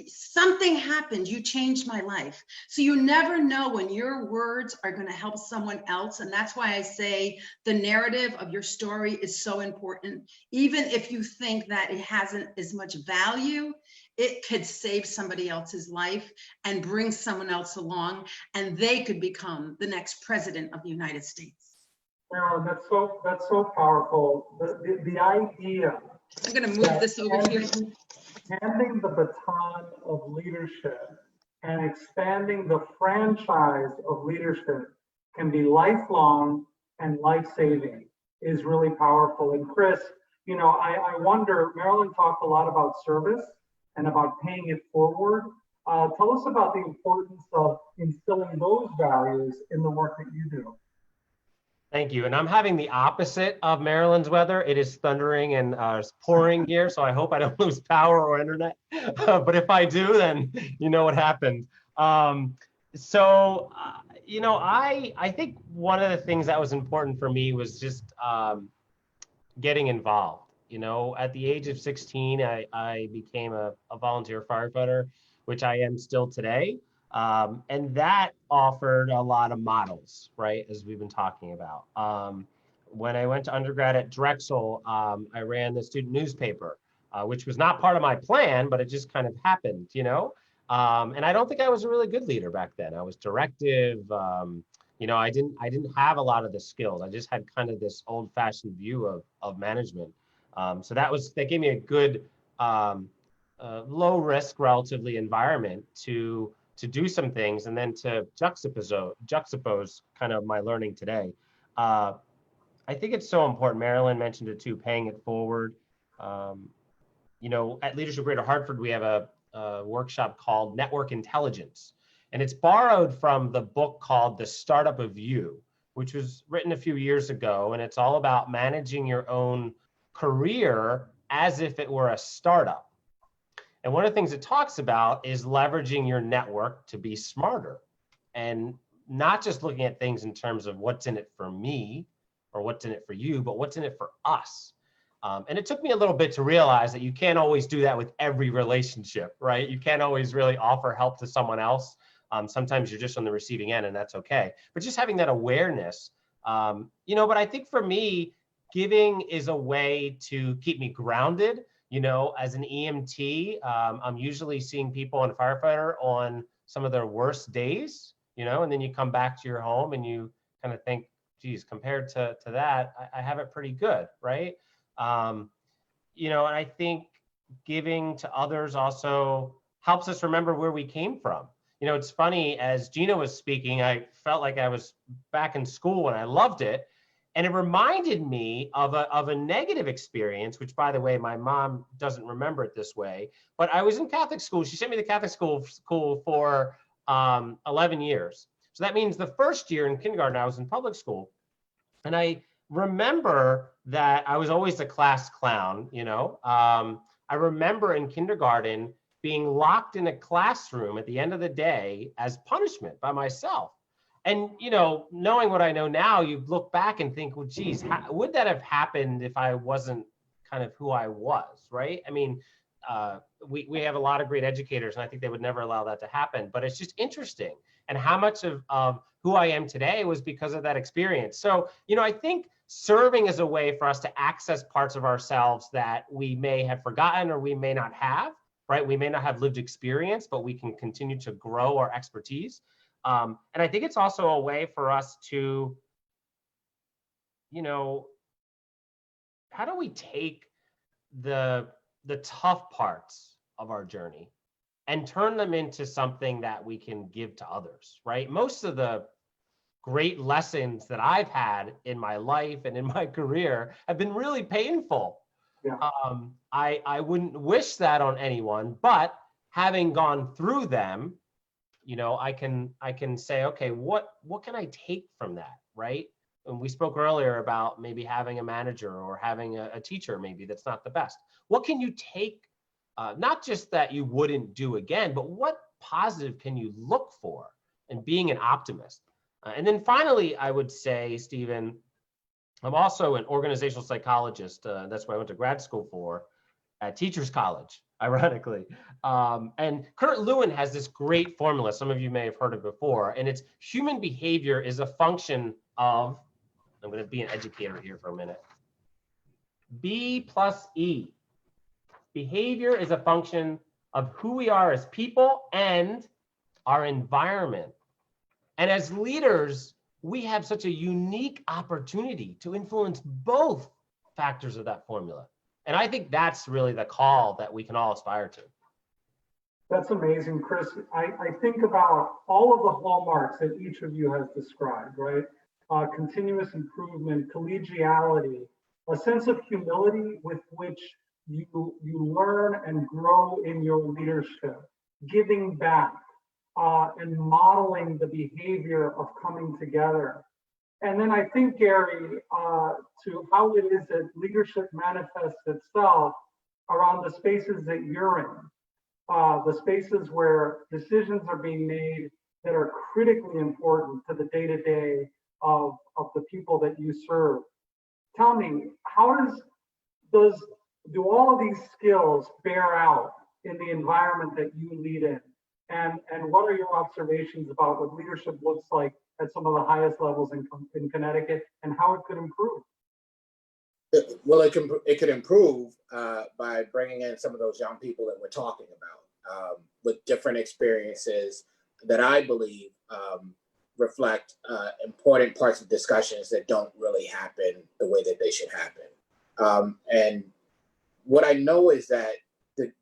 something happened, you changed my life. So you never know when your words are going to help someone else. And that's why I say the narrative of your story is so important. Even if you think that it hasn't as much value, it could save somebody else's life and bring someone else along, and they could become the next president of the United States. Marilyn, that's so powerful. The idea. I'm going to move this over here. Handing the baton of leadership and expanding the franchise of leadership can be lifelong and life-saving is really powerful. And Chris, you know, I wonder, Marilyn talked a lot about service and about paying it forward. Tell us about the importance of instilling those values in the work that you do. Thank you. And I'm having the opposite of Maryland's weather. It is thundering and pouring here, so I hope I don't lose power or internet. But if I do, then you know what happened. You know, I think one of the things that was important for me was just getting involved. You know, at the age of 16, I became a volunteer firefighter, which I am still today. And that offered a lot of models, right, as we've been talking about. When I went to undergrad at Drexel, I ran the student newspaper, which was not part of my plan, but it just kind of happened, you know. And I don't think I was a really good leader back then. I was directive. You know, I didn't have a lot of the skills. I just had kind of this old-fashioned view of management. So that gave me a good low risk, relatively, environment to do some things, and then to juxtapose kind of my learning today. I think it's so important. Marilyn mentioned it too, paying it forward. You know, at Leadership Greater Hartford, we have a workshop called Network Intelligence, and it's borrowed from the book called The Startup of You, which was written a few years ago, and it's all about managing your own career as if it were a startup. And one of the things it talks about is leveraging your network to be smarter, and not just looking at things in terms of what's in it for me or what's in it for you, but what's in it for us. And it took me a little bit to realize that you can't always do that with every relationship, right? You can't always really offer help to someone else. Sometimes you're just on the receiving end, and that's okay. But just having that awareness, you know, but I think for me, giving is a way to keep me grounded. You know, as an EMT, I'm usually seeing people in firefighter on some of their worst days, you know, and then you come back to your home and you kind of think, geez, compared to that, I have it pretty good, right? You know, and I think giving to others also helps us remember where we came from. You know, it's funny, as Gina was speaking, I felt like I was back in school and I loved it. And it reminded me of a negative experience, which, by the way, my mom doesn't remember it this way, but I was in Catholic school. She sent me to Catholic school for 11 years. So that means the first year in kindergarten, I was in public school. And I remember that I was always the class clown, you know. I remember in kindergarten being locked in a classroom at the end of the day as punishment by myself. And, you know, knowing what I know now, you look back and think, well, geez, would that have happened if I wasn't kind of who I was, right? I mean, we have a lot of great educators, and I think they would never allow that to happen. But it's just interesting. And how much of who I am today was because of that experience. So, you know, I think serving is a way for us to access parts of ourselves that we may have forgotten or we may not have, right? We may not have lived experience, but we can continue to grow our expertise. And I think it's also a way for us to, you know, how do we take the tough parts of our journey and turn them into something that we can give to others, right? Most of the great lessons that I've had in my life and in my career have been really painful. Yeah. I wouldn't wish that on anyone, but having gone through them, you know, I can say, okay, what can I take from that, right? And we spoke earlier about maybe having a manager or having a teacher maybe that's not the best. What can you take, not just that you wouldn't do again, but what positive can you look for and being an optimist? And then finally, I would say, Stephen, I'm also an organizational psychologist. That's what I went to grad school for at Teachers College, ironically. And Kurt Lewin has this great formula. Some of you may have heard it before, and it's human behavior is a function of, I'm going to be an educator here for a minute, B plus E. Behavior is a function of who we are as people and our environment. And as leaders, we have such a unique opportunity to influence both factors of that formula. And I think that's really the call that we can all aspire to. That's amazing, Chris. I think about all of the hallmarks that each of you has described, right? Continuous improvement, collegiality, a sense of humility with which you learn and grow in your leadership, giving back, and modeling the behavior of coming together. And then I think, Gary, to how it is that leadership manifests itself around the spaces that you're in, the spaces where decisions are being made that are critically important to the day-to-day of the people that you serve. Tell me, how do all of these skills bear out in the environment that you lead in? And what are your observations about what leadership looks like at some of the highest levels in Connecticut and how it could improve? Well, it could improve by bringing in some of those young people that we're talking about with different experiences that I believe reflect important parts of discussions that don't really happen the way that they should happen. And what I know is that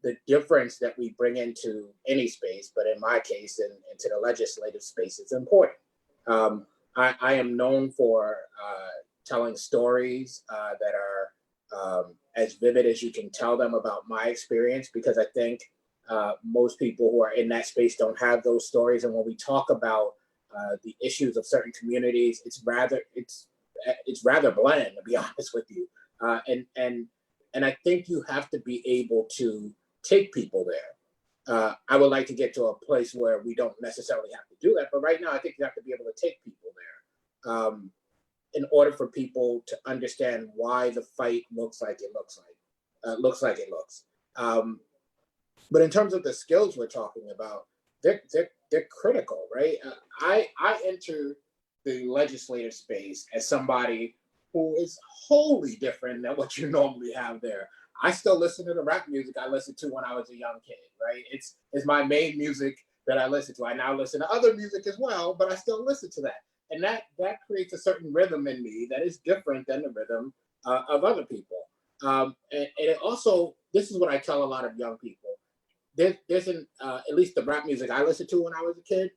the difference that we bring into any space, but in my case, into the legislative space, is important. I am known for telling stories that are as vivid as you can tell them about my experience, because I think most people who are in that space don't have those stories. And when we talk about the issues of certain communities, it's rather bland, to be honest with you. And I think you have to be able to take people there. I would like to get to a place where we don't necessarily have to do that, but right now I think you have to be able to take people there in order for people to understand why the fight looks like it looks. But in terms of the skills we're talking about, they're critical, right? I enter the legislative space as somebody who is wholly different than what you normally have there. I still listen to the rap music I listened to when I was a young kid, right? It's my main music that I listen to. I now listen to other music as well, but I still listen to that. And that creates a certain rhythm in me that is different than the rhythm of other people. And it also, this is what I tell a lot of young people. There's at least the rap music I listened to when I was a kid,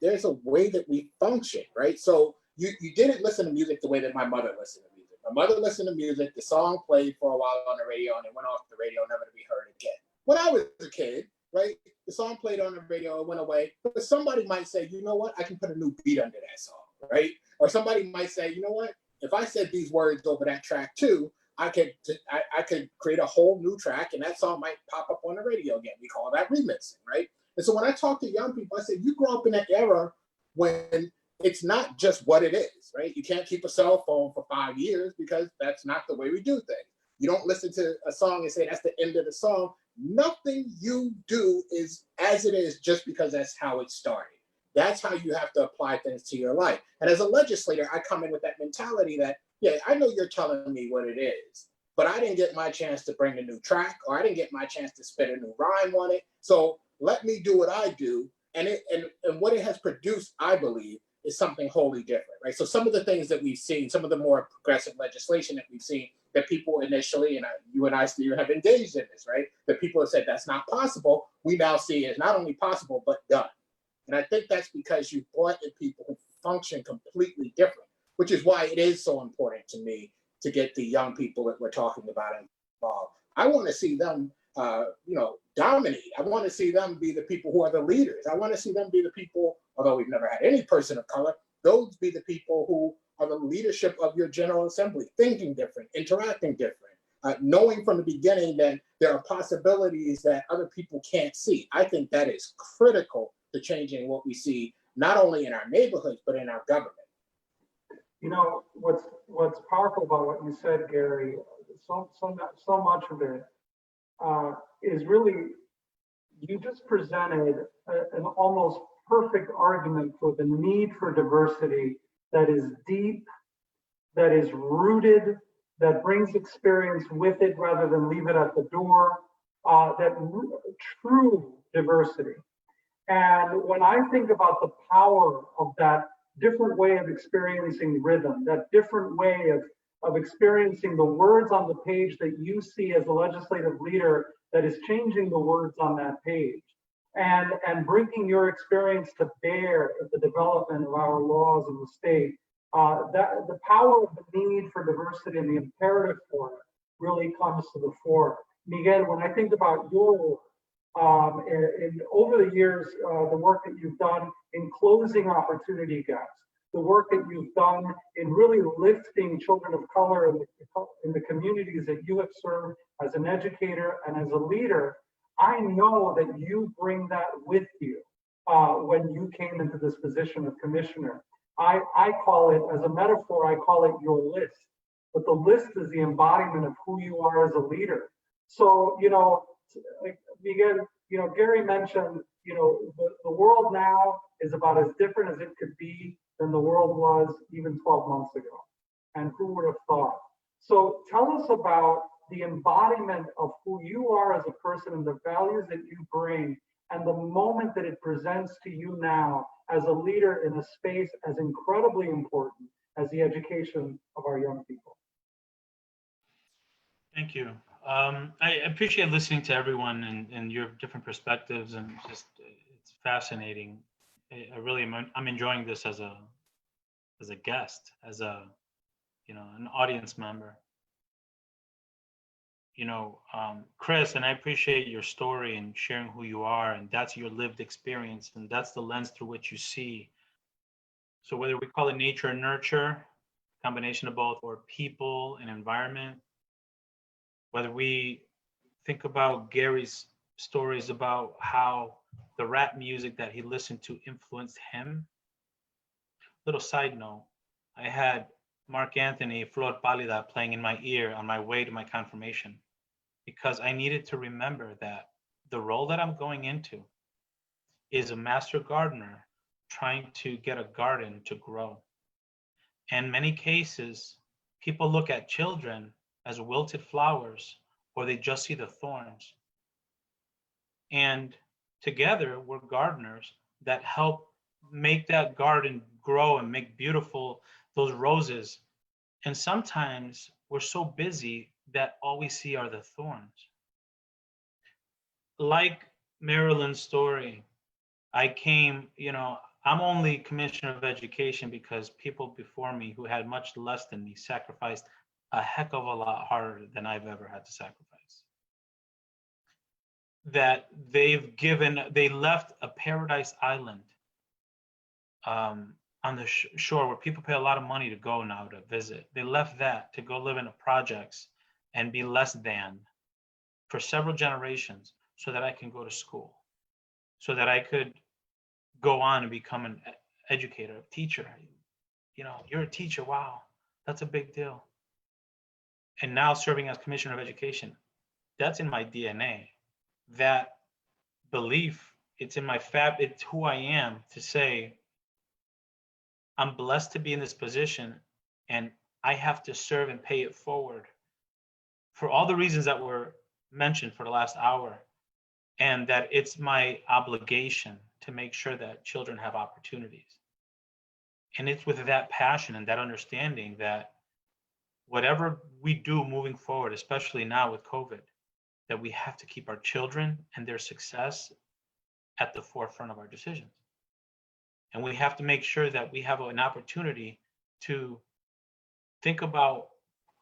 there's a way that we function, right? So you didn't listen to music the way that my mother listened to music. My mother listened to music, the song played for a while on the radio, and it went off the radio, never to be heard again. When I was a kid, right, the song played on the radio, it went away, but somebody might say, you know what, I can put a new beat under that song, right? Or somebody might say, you know what, if I said these words over that track too, I could create a whole new track, and that song might pop up on the radio again. We call that remixing, right? And so when I talk to young people, I say, you grew up in an era when it's not just what it is, right? You can't keep a cell phone for 5 years because that's not the way we do things. You don't listen to a song and say that's the end of the song. Nothing you do is as it is just because that's how it started. That's how you have to apply things to your life. And as a legislator, I come in with that mentality that, yeah, I know you're telling me what it is, but I didn't get my chance to bring a new track, or I didn't get my chance to spit a new rhyme on it. So let me do what I do. And what it has produced, I believe, is something wholly different, right? So some of the things that we've seen, some of the more progressive legislation that we've seen that people initially, and you and I, Steve, have engaged in this, right? the people that said that's not possible, we now see is not only possible, but done. And I think that's because you brought in people who function completely different, which is why it is so important to me to get the young people that we're talking about involved. I want to see them, dominate. I want to see them be the people who are the leaders. I want to see them be the people, although we've never had any person of color, those be the people who are the leadership of your General Assembly, thinking different, interacting different, knowing from the beginning that there are possibilities that other people can't see. I think that is critical to changing what we see, not only in our neighborhoods, but in our government. You know, what's powerful about what you said, Gary, so much of it is really, you just presented an almost perfect argument for the need for diversity that is deep, that is rooted, that brings experience with it rather than leave it at the door, true diversity. And when I think about the power of that different way of experiencing rhythm, that different way of experiencing the words on the page that you see as a legislative leader that is changing the words on that page, and bringing your experience to bear at the development of our laws in the state, that the power of the need for diversity and the imperative for it really comes to the fore. Miguel, when I think about your work, over the years, the work that you've done in closing opportunity gaps, the work that you've done in really lifting children of color in the communities that you have served as an educator and as a leader, I know that you bring that with you when you came into this position of commissioner. I call it, as a metaphor, I call it your list. But the list is the embodiment of who you are as a leader. So, like Miguel, Gary mentioned, the world now is about as different as it could be than the world was even 12 months ago. And who would have thought? So tell us about the embodiment of who you are as a person and the values that you bring, and the moment that it presents to you now as a leader in a space as incredibly important as the education of our young people. Thank you. I appreciate listening to everyone and your different perspectives, and just it's fascinating. I really am. I'm enjoying this as a guest, as an audience member. Chris, and I appreciate your story and sharing who you are, and that's your lived experience, and that's the lens through which you see. So whether we call it nature and nurture, combination of both, or people and environment, whether we think about Gary's stories about how the rap music that he listened to influenced him. Little side note, I had Mark Anthony, Flor Pálida playing in my ear on my way to my confirmation, because I needed to remember that the role that I'm going into is a master gardener trying to get a garden to grow. In many cases, people look at children as wilted flowers, or they just see the thorns. And together, we're gardeners that help make that garden grow and make beautiful those roses. And sometimes we're so busy that all we see are the thorns. Like Marilyn's story, I came, I'm only commissioner of education because people before me who had much less than me sacrificed a heck of a lot harder than I've ever had to sacrifice. That they left a paradise island on the shore where people pay a lot of money to go now to visit. They left that to go live in the projects and be less than for several generations so that I can go to school, so that I could go on and become an educator, a teacher. You're a teacher, wow, that's a big deal. And now serving as commissioner of education, that's in my DNA. That belief, it's in my it's who I am, to say, I'm blessed to be in this position and I have to serve and pay it forward for all the reasons that were mentioned for the last hour, and that it's my obligation to make sure that children have opportunities. And it's with that passion and that understanding that whatever we do moving forward, especially now with COVID, that we have to keep our children and their success at the forefront of our decisions. And we have to make sure that we have an opportunity to think about,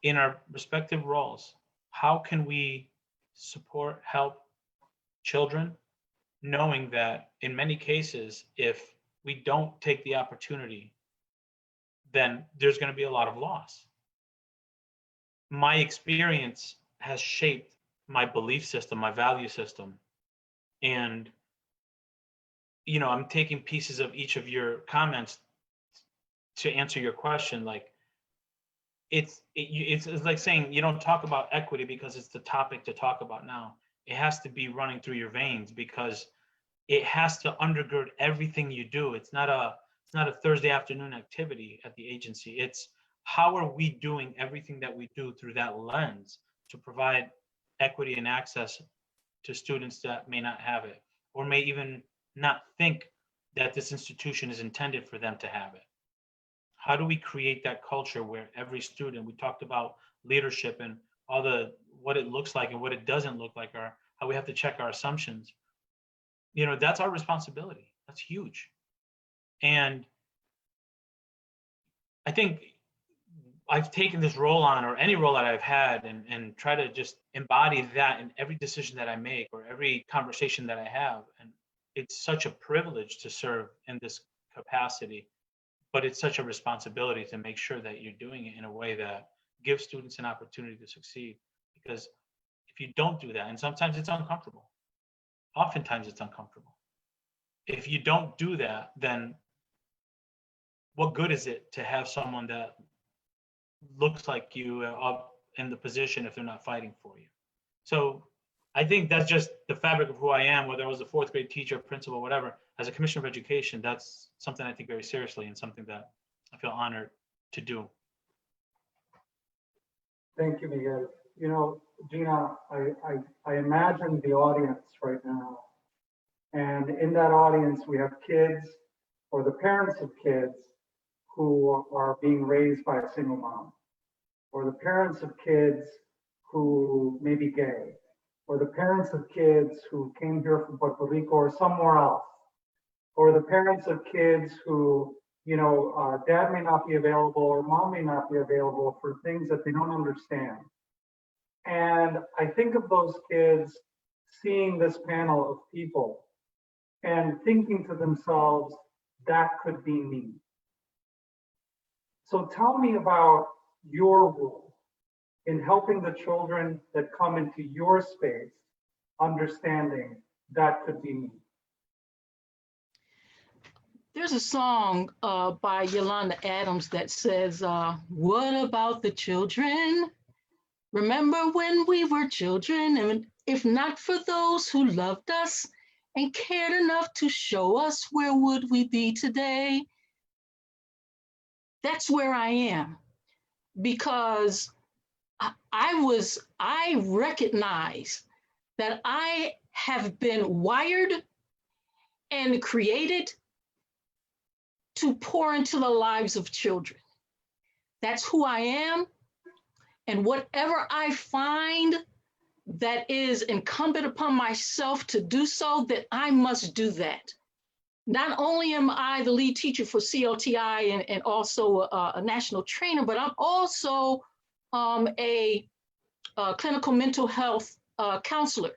in our respective roles, how can we support, help children, knowing that in many cases, if we don't take the opportunity, then there's going to be a lot of loss. My experience has shaped my belief system, my value system. And, you know, I'm taking pieces of each of your comments to answer your question. Like, it's like saying you don't talk about equity because it's the topic to talk about now. It has to be running through your veins because it has to undergird everything you do. It's not a Thursday afternoon activity at the agency. It's how are we doing everything that we do through that lens to provide equity and access to students that may not have it, or may even not think that this institution is intended for them to have it. How do we create that culture where every student, we talked about leadership and all what it looks like and what it doesn't look like, or how we have to check our assumptions. You know, that's our responsibility. That's huge. And I think I've taken this role on, or any role that I've had, and try to just embody that in every decision that I make or every conversation that I have. And it's such a privilege to serve in this capacity, but it's such a responsibility to make sure that you're doing it in a way that gives students an opportunity to succeed. Because if you don't do that, and sometimes it's uncomfortable, oftentimes it's uncomfortable. If you don't do that, then what good is it to have someone that looks like you up in the position if they're not fighting for you? So I think that's just the fabric of who I am, whether I was a fourth grade teacher, principal, whatever. As a commissioner of education, that's something I take very seriously and something that I feel honored to do. Thank you, Miguel. You know, Gina, I imagine the audience right now. And in that audience, we have kids or the parents of kids who are being raised by a single mom, or the parents of kids who may be gay, or the parents of kids who came here from Puerto Rico or somewhere else, or the parents of kids who, you know, dad may not be available or mom may not be available for things that they don't understand. And I think of those kids seeing this panel of people and thinking to themselves, that could be me. So tell me about your role in helping the children that come into your space understanding that could be me. There's a song by Yolanda Adams that says, what about the children? Remember when we were children, and if not for those who loved us and cared enough to show us, where would we be today? That's where I am, because I recognize that I have been wired and created to pour into the lives of children. That's who I am. And whatever I find that is incumbent upon myself to do so, that I must do that. Not only am I the lead teacher for CLTI and also a national trainer, but I'm also a clinical mental health counselor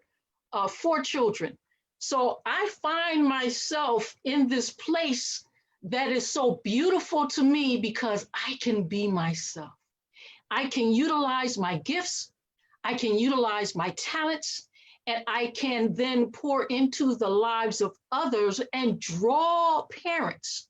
for children. So I find myself in this place that is so beautiful to me because I can be myself. I can utilize my gifts, I can utilize my talents, and I can then pour into the lives of others and draw parents,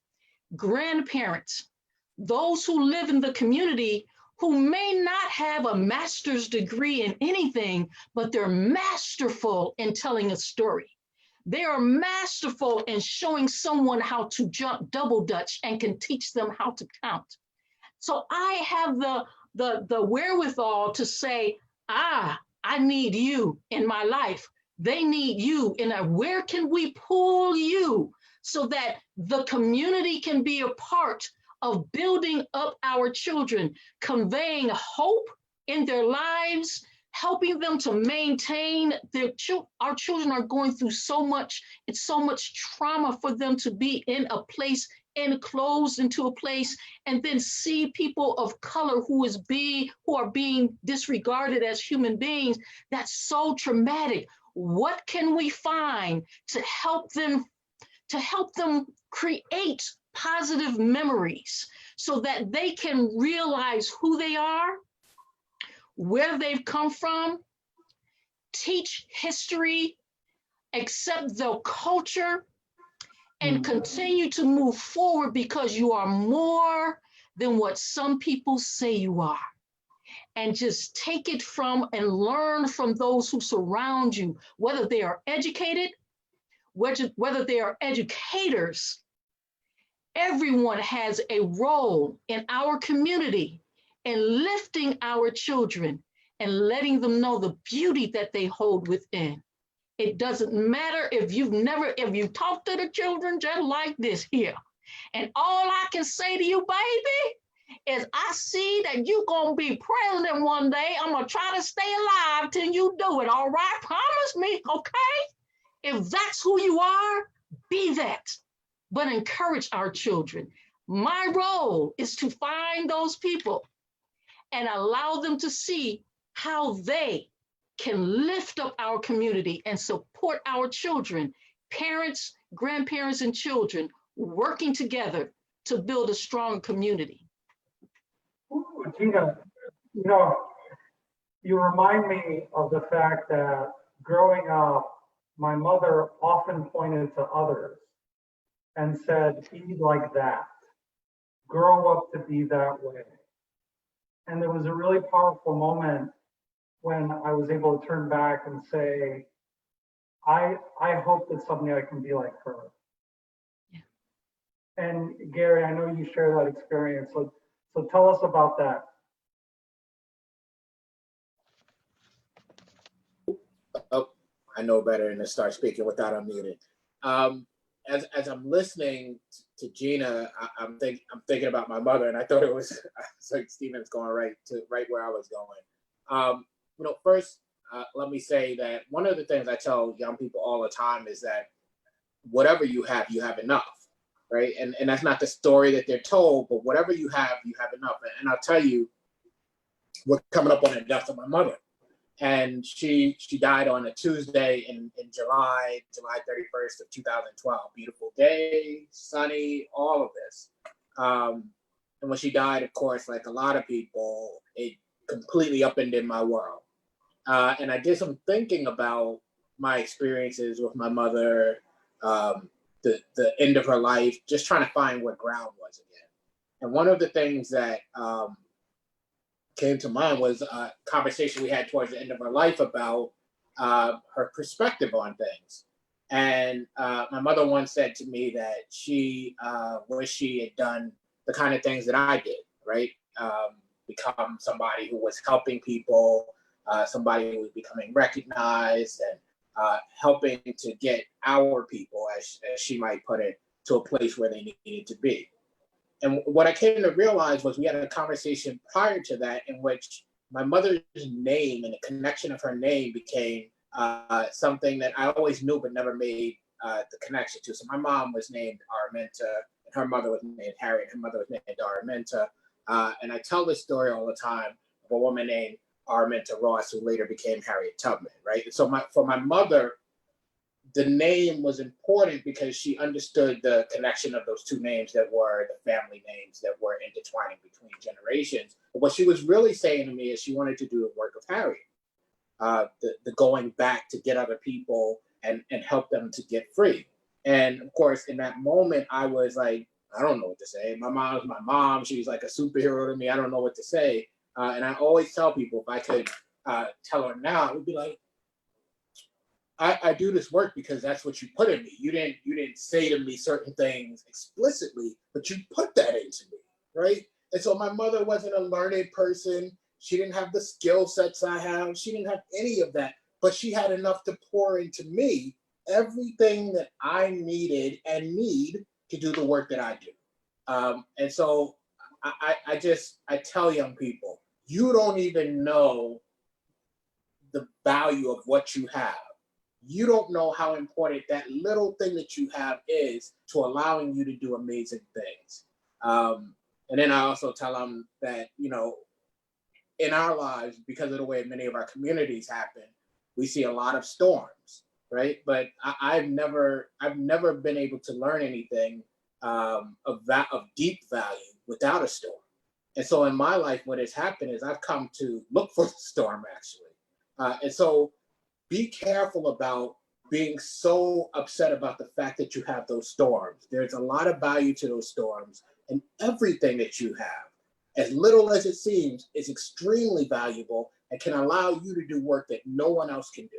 grandparents, those who live in the community who may not have a master's degree in anything, but they're masterful in telling a story. They are masterful in showing someone how to jump double dutch and can teach them how to count. So I have the wherewithal to say, I need you in my life. They need you. And where can we pull you so that the community can be a part of building up our children, conveying hope in their lives, helping them to maintain their our children are going through so much, it's so much trauma for them to be in a place, enclosed into a place, and then see people of color who are being disregarded as human beings. That's so traumatic. What can we find to help them create positive memories so that they can realize who they are, where they've come from, teach history, accept their culture, and continue to move forward, because you are more than what some people say you are. And just take it from and learn from those who surround you, whether they are educated, whether they are educators. Everyone has a role in our community in lifting our children and letting them know the beauty that they hold within. It doesn't matter if you talk to the children just like this here. And all I can say to you, baby, is I see that you're gonna be president one day. I'm gonna try to stay alive till you do it, all right? Promise me, okay? If that's who you are, be that, but encourage our children. My role is to find those people and allow them to see how they can lift up our community and support our children, parents, grandparents, and children working together to build a strong community. Ooh, Gina, you remind me of the fact that growing up, my mother often pointed to others and said, be like that, grow up to be that way. And there was a really powerful moment when I was able to turn back and say, I hope that someday I can be like her. Yeah. And Gary, I know you share that experience. So tell us about that. Oh, I know better than to start speaking without unmuting. As I'm listening to Gina, I'm thinking about my mother, and I thought it was like Stephen's going right where I was going. First, let me say that one of the things I tell young people all the time is that whatever you have enough, right? And that's not the story that they're told, but whatever you have enough. And I'll tell you, we're coming up on the death of my mother. And she died on a Tuesday in July 31st of 2012. Beautiful day, sunny, all of this. And when she died, of course, like a lot of people, it completely upended my world. And I did some thinking about my experiences with my mother, the end of her life, just trying to find what ground was again. And one of the things that came to mind was a conversation we had towards the end of her life about her perspective on things. And my mother once said to me that she wished she had done the kind of things that I did, right? Become somebody who was helping people, somebody who was becoming recognized, and helping to get our people, as she might put it, to a place where they needed to be. And what I came to realize was we had a conversation prior to that in which my mother's name and the connection of her name became something that I always knew but never made the connection to. So my mom was named Araminta, and her mother was named Harriet, her mother was named Araminta. And I tell this story all the time of a woman named Araminta Ross, who later became Harriet Tubman, right? And so for my mother, the name was important because she understood the connection of those two names that were the family names that were intertwining between generations. But what she was really saying to me is she wanted to do the work of Harriet, the going back to get other people and help them to get free. And of course, in that moment, I was like, I don't know what to say. My mom's my mom. She's like a superhero to me. I don't know what to say. And I always tell people, if I could tell her now, it would be like, I do this work because that's what you put in me. You didn't say to me certain things explicitly, but you put that into me, right? And so my mother wasn't a learned person. She didn't have the skill sets I have. She didn't have any of that, but she had enough to pour into me everything that I needed and need to do the work that I do. And so I tell young people, you don't even know the value of what you have, you don't know how important that little thing that you have is to allowing you to do amazing things. And then I also tell them that, you know, in our lives, because of the way many of our communities happen, we see a lot of storms, right? But I've never been able to learn anything of deep value without a storm. And so in my life, what has happened is I've come to look for the storm, actually. And so be careful about being so upset about the fact that you have those storms. There's a lot of value to those storms, and everything that you have, as little as it seems, is extremely valuable and can allow you to do work that no one else can do.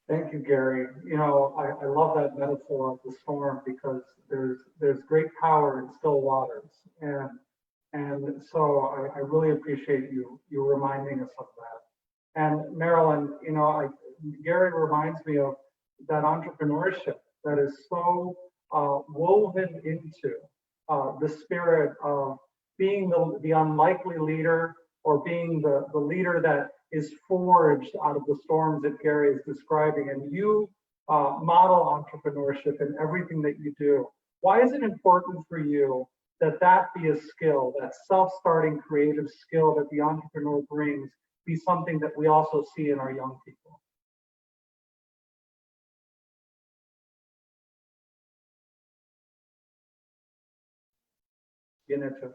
Thank you, Gary. You know, I love that metaphor of the storm because there's great power in still waters. And so I really appreciate you reminding us of that. And Marilyn, you know, Gary reminds me of that entrepreneurship that is so woven into the spirit of being the unlikely leader, or being the leader that is forged out of the storms that Gary is describing. And you model entrepreneurship in everything that you do. Why is it important for you that be a skill, that self-starting creative skill that the entrepreneur brings, be something that we also see in our young people?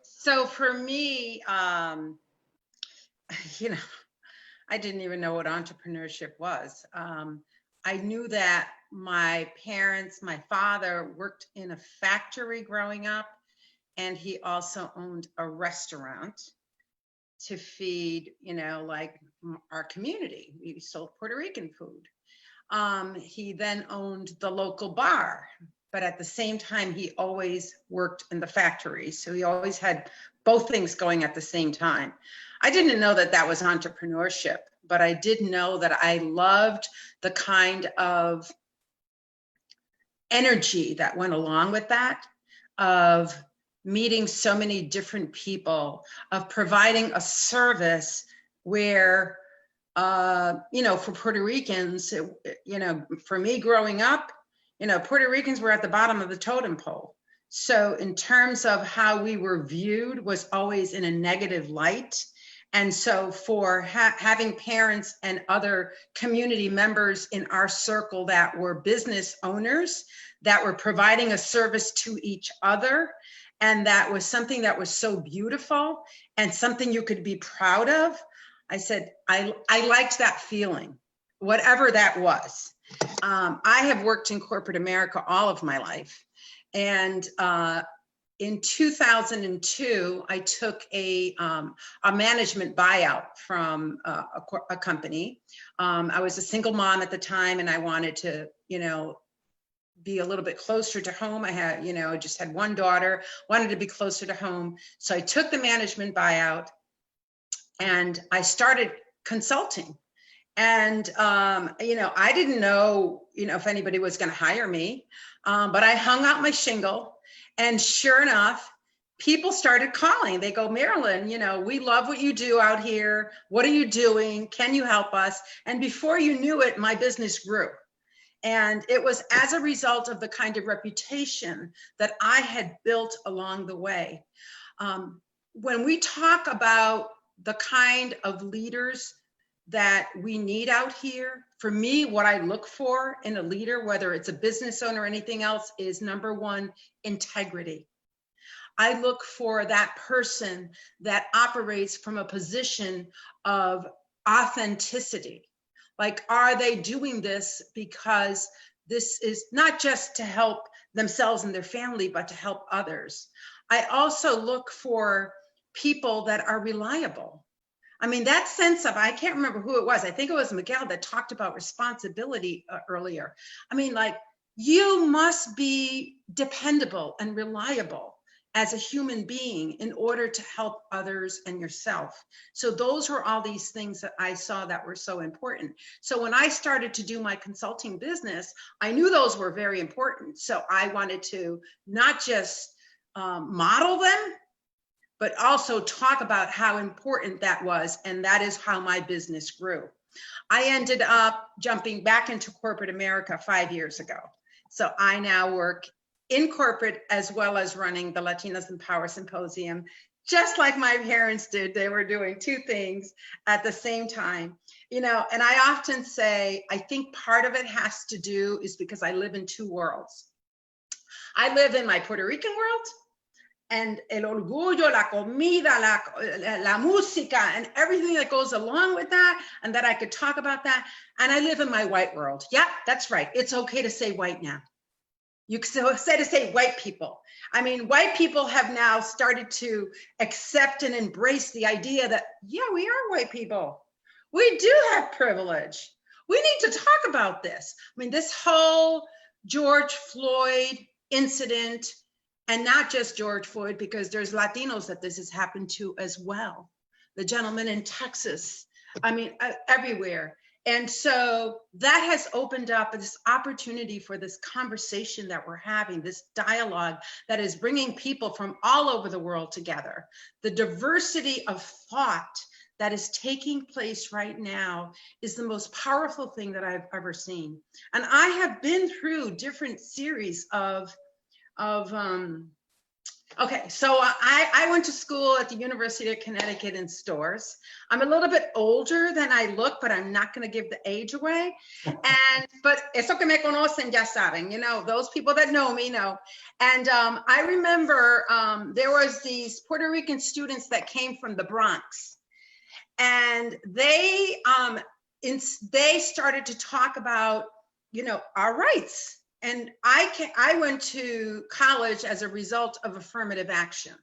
So for me, you know, I didn't even know what entrepreneurship was. I knew that my parents, my father worked in a factory growing up, and he also owned a restaurant to feed, you know, like our community. We sold Puerto Rican food. He then owned the local bar, but at the same time, he always worked in the factory. So he always had both things going at the same time. I didn't know that was entrepreneurship, but I did know that I loved the kind of energy that went along with that, of meeting so many different people, of providing a service where, you know, for Puerto Ricans, you know, for me growing up, you know, Puerto Ricans were at the bottom of the totem pole. So in terms of how we were viewed was always in a negative light. And so for having parents and other community members in our circle that were business owners, that were providing a service to each other, and that was something that was so beautiful and something you could be proud of, I said, I liked that feeling, whatever that was. I have worked in corporate America all of my life. And in 2002, I took a management buyout from a company. I was a single mom at the time, and I wanted to, you know, be a little bit closer to home. I had, you know, just had one daughter, wanted to be closer to home. So I took the management buyout and I started consulting. And, you know, I didn't know, you know, if anybody was going to hire me, but I hung out my shingle, and sure enough, people started calling. They go, Marilyn, you know, we love what you do out here. What are you doing? Can you help us? And before you knew it, my business grew. And it was as a result of the kind of reputation that I had built along the way. When we talk about the kind of leaders that we need out here, for me, what I look for in a leader, whether it's a business owner or anything else, is number one, integrity. I look for that person that operates from a position of authenticity. Like, are they doing this because this is not just to help themselves and their family, but to help others? I also look for people that are reliable. I mean, that sense of, I can't remember who it was. I think it was Miguel that talked about responsibility earlier. I mean, like, you must be dependable and reliable as a human being in order to help others and yourself. So those were all these things that I saw that were so important. So when I started to do my consulting business, I knew those were very important. So I wanted to not just model them, but also talk about how important that was. And that is how my business grew. I ended up jumping back into corporate America 5 years ago. So I now work in corporate as well as running the Latinas in Power Symposium, just like my parents did. They were doing two things at the same time, and I often say, I think part of it has to do is because I live in two worlds. I live in my Puerto Rican world, and el orgullo, la comida, la música, and everything that goes along with that, and that I could talk about that. And I live in my white world. Yeah, that's right. It's okay to say white now. You can say white people. I mean, white people have now started to accept and embrace the idea that, yeah, we are white people. We do have privilege. We need to talk about this. I mean, this whole George Floyd incident, and not just George Floyd, because there's Latinos that this has happened to as well. The gentleman in Texas, I mean, everywhere. And so that has opened up this opportunity for this conversation that we're having, this dialogue that is bringing people from all over the world together. The diversity of thought that is taking place right now is the most powerful thing that I've ever seen. And I have been through different series okay, so I went to school at the University of Connecticut in Storrs. I'm a little bit older than I look, but I'm not going to give the age away. But eso que me conocen ya saben, those people that know me know. And I remember there was these Puerto Rican students that came from the Bronx, and they started to talk about, our rights. And I went to college as a result of affirmative action.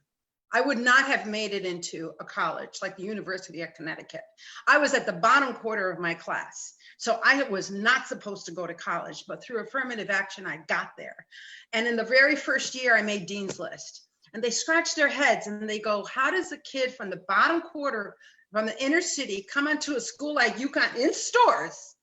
I would not have made it into a college like the University of Connecticut. I was at the bottom quarter of my class. So I was not supposed to go to college, but through affirmative action, I got there. And in the very first year, I made Dean's List. And they scratch their heads and they go, how does a kid from the bottom quarter, from the inner city, come into a school like UConn in Storrs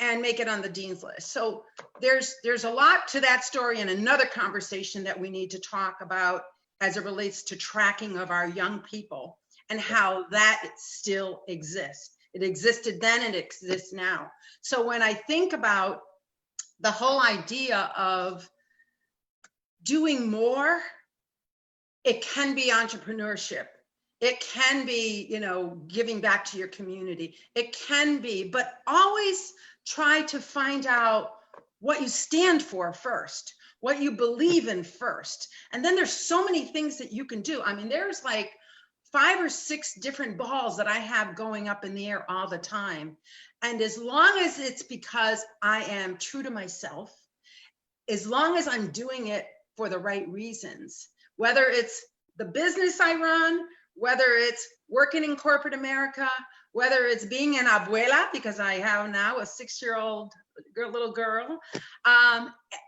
and make it on the Dean's List? So there's a lot to that story, and another conversation that we need to talk about as it relates to tracking of our young people and how that still exists. It existed then and it exists now. So when I think about the whole idea of doing more, it can be entrepreneurship. It can be, giving back to your community. It can be, but always try to find out what you stand for first, what you believe in first. And then there's so many things that you can do. I mean, there's like 5 or 6 different balls that I have going up in the air all the time. And as long as it's because I am true to myself, as long as I'm doing it for the right reasons, whether it's the business I run, whether it's working in corporate America, whether it's being an abuela, because I have now a 6-year-old little girl,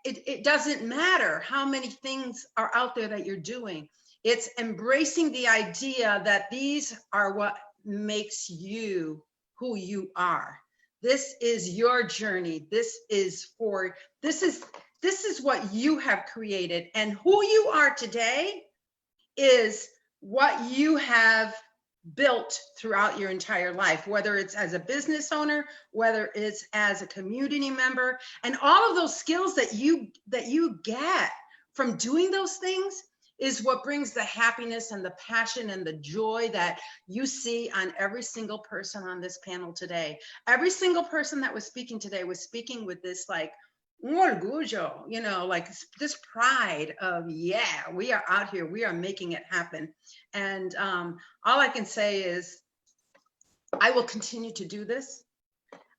it doesn't matter how many things are out there that you're doing. It's embracing the idea that these are what makes you who you are. This is your journey. This is what you have created, and who you are today is what you have built throughout your entire life, whether it's as a business owner, whether it's as a community member, and all of those skills that you get from doing those things is what brings the happiness and the passion and the joy that you see on every single person on this panel today. Every single person that was speaking today was speaking with this like un orgullo, like this pride of, yeah, we are out here, we are making it happen. And all I can say is I will continue to do this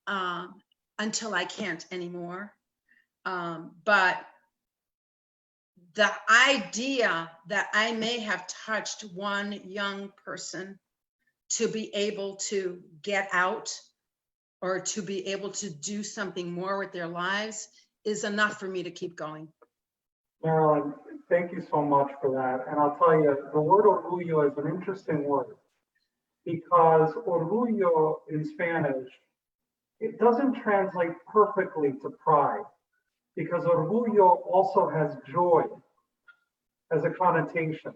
until I can't anymore. But the idea that I may have touched one young person to be able to get out or to be able to do something more with their lives is enough for me to keep going. Marilyn, thank you so much for that. And I'll tell you, the word orgullo is an interesting word because orgullo in Spanish, it doesn't translate perfectly to pride because orgullo also has joy as a connotation.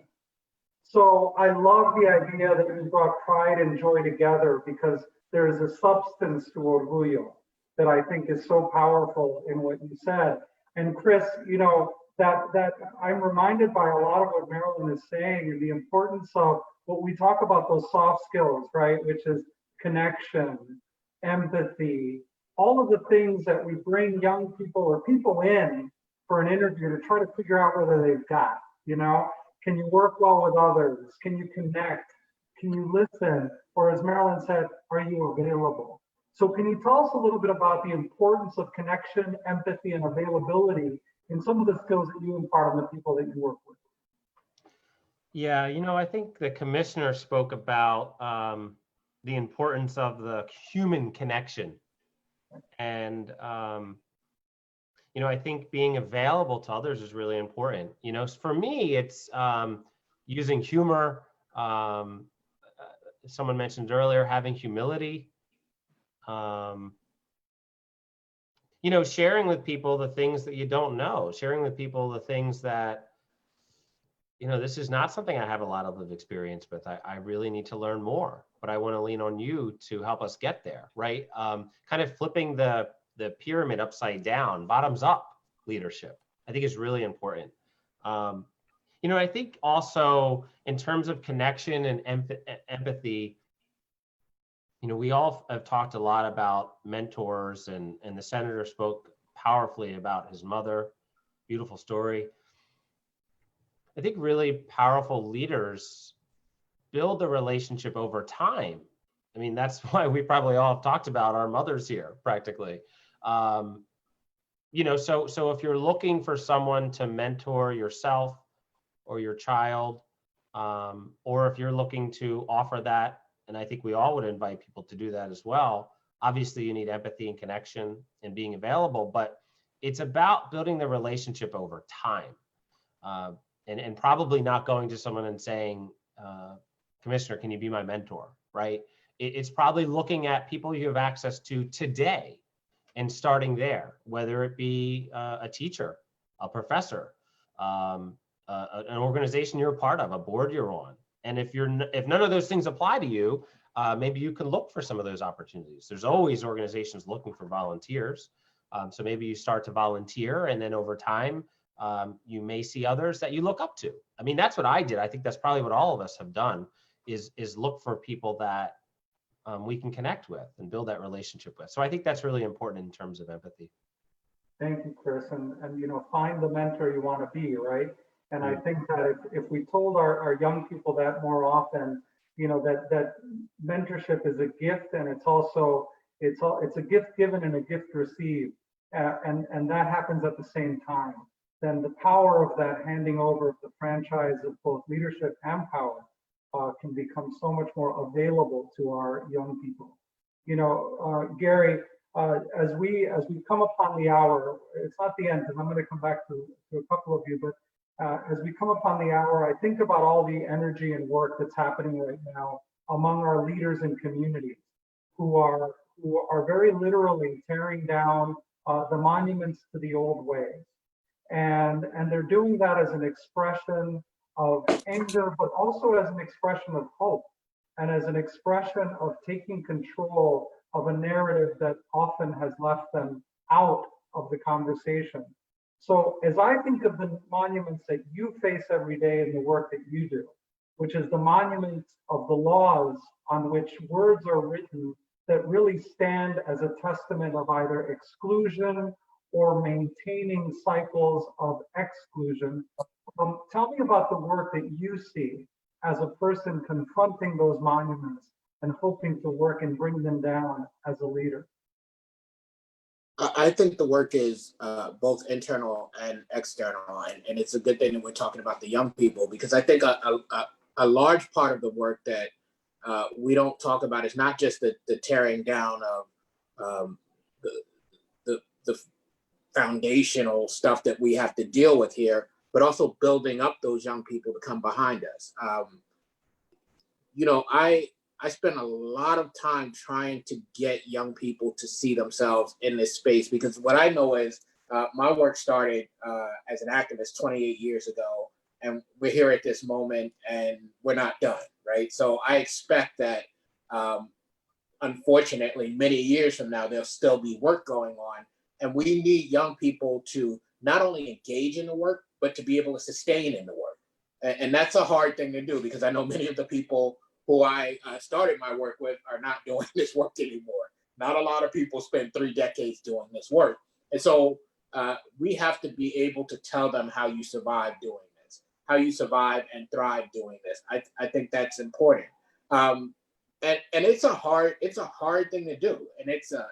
So I love the idea that you brought pride and joy together, because there is a substance to Orgullo that I think is so powerful in what you said. And Chris, you know, that I'm reminded by a lot of what Marilyn is saying, and the importance of what we talk about, those soft skills, right? Which is connection, empathy, all of the things that we bring young people or people in for an interview to try to figure out whether they've got, you know, can you work well with others? Can you connect? Can you listen? Or as Marilyn said, are you available? So can you tell us a little bit about the importance of connection, empathy, and availability in some of the skills that you impart on the people that you work with? Yeah, you know, I think the commissioner spoke about the importance of the human connection. And, you know, I think being available to others is really important. You know, for me, it's using humor. Someone mentioned earlier, having humility. You know, sharing with people the things that you don't know, sharing with people the things that, you know, this is not something I have a lot of lived experience with. I really need to learn more, but I want to lean on you to help us get there, right? Kind of flipping the pyramid upside down, bottoms up leadership, I think is really important. You know, I think also in terms of connection and empathy, you know, we all have talked a lot about mentors, and the senator spoke powerfully about his mother, beautiful story. I think really powerful leaders build the relationship over time. I mean, that's why we probably all have talked about our mothers here, practically. You know, so if you're looking for someone to mentor yourself or your child, or if you're looking to offer that, and I think we all would invite people to do that as well. Obviously, you need empathy and connection and being available, but it's about building the relationship over time. And probably not going to someone and saying, Commissioner, can you be my mentor, right? It's probably looking at people you have access to today and starting there, whether it be a teacher, a professor, an organization you're a part of, a board you're on. And if none of those things apply to you, maybe you can look for some of those opportunities. There's always organizations looking for volunteers. So maybe you start to volunteer, and then over time, you may see others that you look up to. I mean, that's what I did. I think that's probably what all of us have done, is look for people that we can connect with and build that relationship with. So I think that's really important in terms of empathy. Thank you, Chris. And you know, find the mentor you want to be, right? And I think that if we told our young people that more often, you know, that mentorship is a gift, and it's a gift given and a gift received, and that happens at the same time, then the power of that handing over of the franchise of both leadership and power can become so much more available to our young people. You know, Gary, as we come upon the hour, it's not the end, because I'm going to come back to a couple of you, but as we come upon the hour, I think about all the energy and work that's happening right now among our leaders and communities who are very literally tearing down the monuments to the old ways. And they're doing that as an expression of anger, but also as an expression of hope, and as an expression of taking control of a narrative that often has left them out of the conversation. So as I think of the monuments that you face every day in the work that you do, which is the monuments of the laws on which words are written that really stand as a testament of either exclusion or maintaining cycles of exclusion. Tell me about the work that you see as a person confronting those monuments and hoping to work and bring them down as a leader. I think the work is both internal and external, and it's a good thing that we're talking about the young people, because I think a large part of the work that we don't talk about is not just the tearing down of the foundational stuff that we have to deal with here, but also building up those young people to come behind us. You know, I spend a lot of time trying to get young people to see themselves in this space, because what I know is my work started as an activist 28 years ago, and we're here at this moment and we're not done, right? So I expect that, unfortunately, many years from now, there'll still be work going on. And we need young people to not only engage in the work, but to be able to sustain in the work. And that's a hard thing to do, because I know many of the people who I started my work with are not doing this work anymore. Not a lot of people spend 3 decades doing this work. And so we have to be able to tell them how you survive doing this, how you survive and thrive doing this. I think that's important. And it's a hard thing to do, and it's a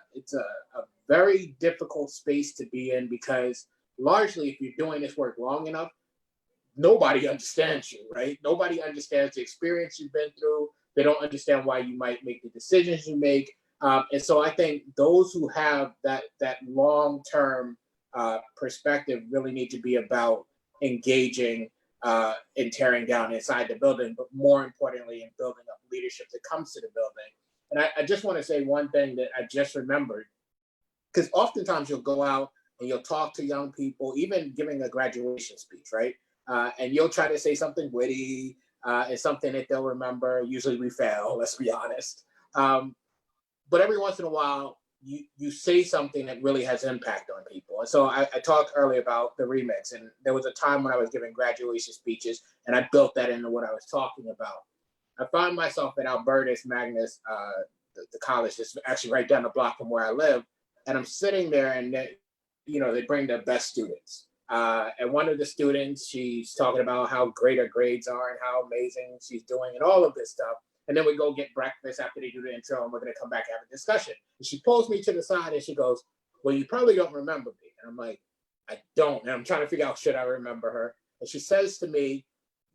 very difficult space to be in, because largely, if you're doing this work long enough, nobody understands you, right? Nobody understands the experience you've been through. They don't understand why you might make the decisions you make. And so I think those who have that long-term perspective really need to be about engaging in tearing down inside the building, but more importantly, in building up leadership that comes to the building. And I just want to say one thing that I just remembered, because oftentimes you'll go out and you'll talk to young people, even giving a graduation speech, right? And you'll try to say something witty and something that they'll remember. Usually we fail, let's be honest. But every once in a while, you say something that really has impact on people. And so I talked earlier about the remix, and there was a time when I was giving graduation speeches, and I built that into what I was talking about. I found myself at Albertus Magnus, the college that's actually right down the block from where I live, and I'm sitting there, and they bring the best students. And one of the students, she's talking about how great her grades are and how amazing she's doing and all of this stuff. And then we go get breakfast after they do the intro, and we're going to come back and have a discussion. And she pulls me to the side and she goes, "Well, you probably don't remember me." And I'm like, "I don't." And I'm trying to figure out, should I remember her? And she says to me,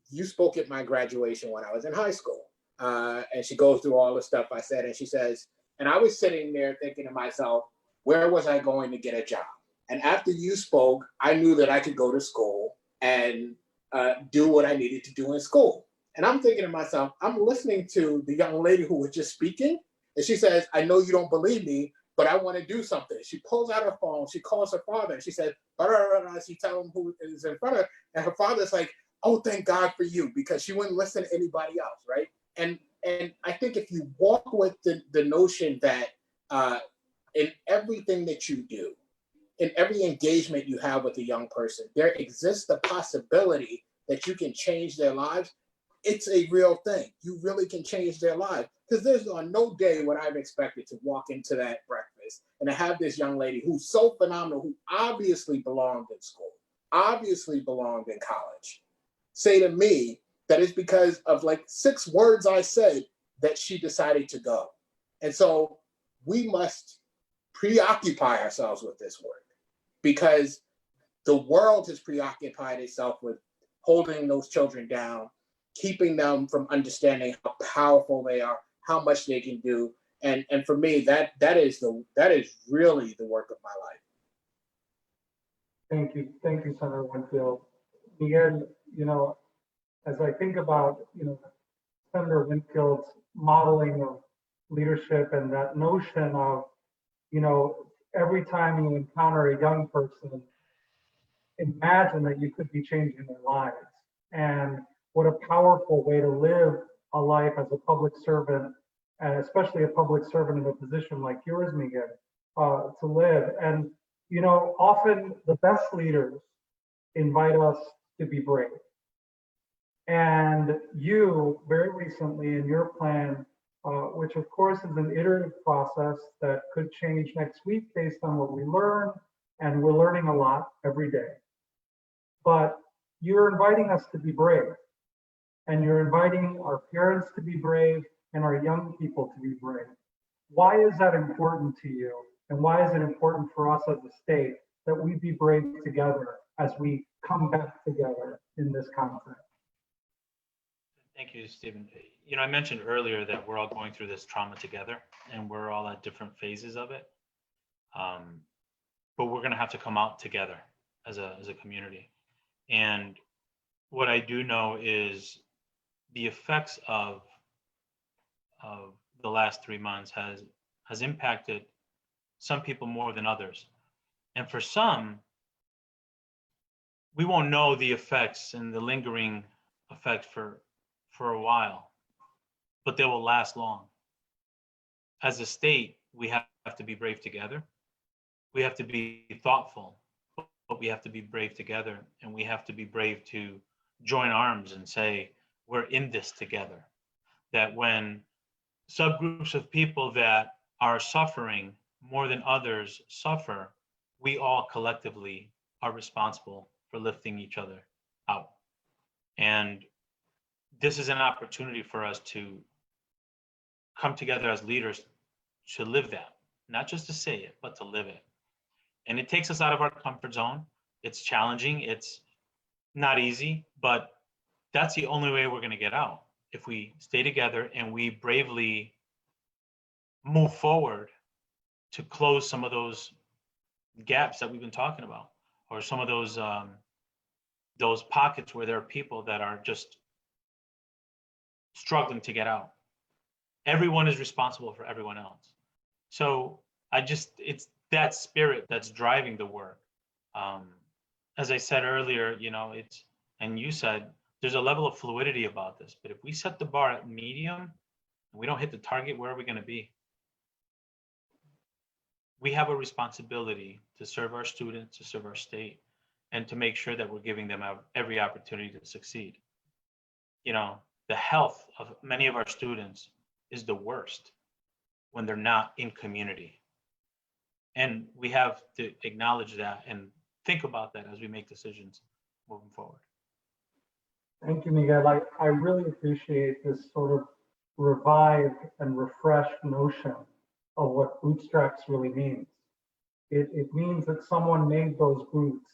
"You spoke at my graduation when I was in high school." And she goes through all the stuff I said. And she says, and I was sitting there thinking to myself, where was I going to get a job? And after you spoke, I knew that I could go to school and do what I needed to do in school. And I'm thinking to myself, I'm listening to the young lady who was just speaking, and she says, "I know you don't believe me, but I want to do something." She pulls out her phone, she calls her father, and she said, she tells him who is in front of her, and her father's like, "Oh, thank God for you," because she wouldn't listen to anybody else, right? And I think if you walk with the notion that in everything that you do, in every engagement you have with a young person, there exists the possibility that you can change their lives. It's a real thing. You really can change their lives. Because there's on no day when I've expected to walk into that breakfast and to have this young lady who's so phenomenal, who obviously belonged in school, obviously belonged in college, say to me that it's because of like 6 words I said that she decided to go. And so we must preoccupy ourselves with this work, because the world has preoccupied itself with holding those children down, keeping them from understanding how powerful they are, how much they can do. And for me, that is really the work of my life. Thank you, Senator Winfield. Miguel, as I think about, Senator Winfield's modeling of leadership and that notion of, every time you encounter a young person, imagine that you could be changing their lives. And what a powerful way to live a life as a public servant, and especially a public servant in a position like yours, Miguel, to live. And, often the best leaders invite us to be brave. And you, very recently in your plan, which of course is an iterative process that could change next week based on what we learn, and we're learning a lot every day. But you're inviting us to be brave, and you're inviting our parents to be brave and our young people to be brave. Why is that important to you? And why is it important for us as a state that we be brave together as we come back together in this conference? Thank you, Stephen. I mentioned earlier that we're all going through this trauma together, and we're all at different phases of it. But we're going to have to come out together as a community. And what I do know is the effects of the last 3 months has impacted some people more than others. And for some, we won't know the effects and the lingering effects for a while, but they will last long. As a state, we have to be brave together. We have to be thoughtful, but we have to be brave together, and we have to be brave to join arms and say, we're in this together. That when subgroups of people that are suffering more than others suffer, we all collectively are responsible for lifting each other out. And this is an opportunity for us to come together as leaders to live that, not just to say it, but to live it. And it takes us out of our comfort zone. It's challenging, it's not easy, but that's the only way we're going to get out. If we stay together and we bravely move forward to close some of those gaps that we've been talking about, or some of those pockets where there are people that are just struggling to get out. Everyone is responsible for everyone else. So it's that spirit that's driving the work. As I said earlier, and you said, there's a level of fluidity about this, but if we set the bar at medium and we don't hit the target, where are we going to be? We have a responsibility to serve our students, to serve our state, and to make sure that we're giving them every opportunity to succeed. The health of many of our students is the worst when they're not in community. And we have to acknowledge that and think about that as we make decisions moving forward. Thank you, Miguel. I really appreciate this sort of revived and refreshed notion of what bootstraps really means. It means that someone made those boots.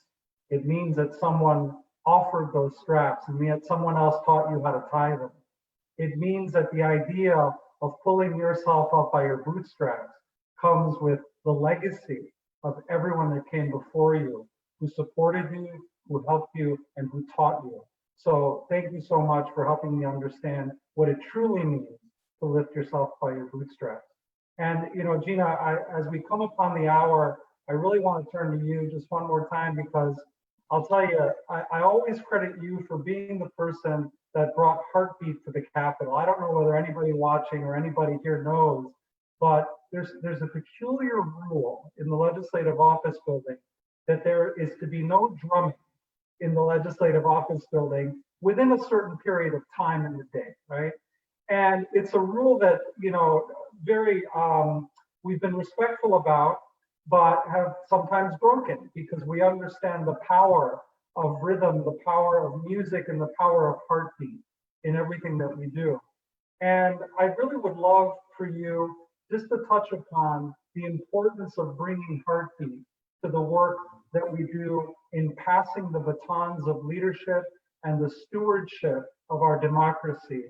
It means that someone offered those straps and yet someone else taught you how to tie them. It means that the idea of pulling yourself up by your bootstraps comes with the legacy of everyone that came before you, who supported you, who helped you, and who taught you. So thank you so much for helping me understand what it truly means to lift yourself by your bootstraps. And Gina, as we come upon the hour, I really want to turn to you just one more time, because I'll tell you, I always credit you for being the person that brought Heartbeat to the Capitol. I don't know whether anybody watching or anybody here knows, but there's a peculiar rule in the Legislative Office Building that there is to be no drumming in the Legislative Office Building within a certain period of time in the day, right? And it's a rule that, we've been respectful about, but have sometimes broken, because we understand the power of rhythm, the power of music, and the power of heartbeat in everything that we do. And I really would love for you just to touch upon the importance of bringing heartbeat to the work that we do in passing the batons of leadership and the stewardship of our democracy,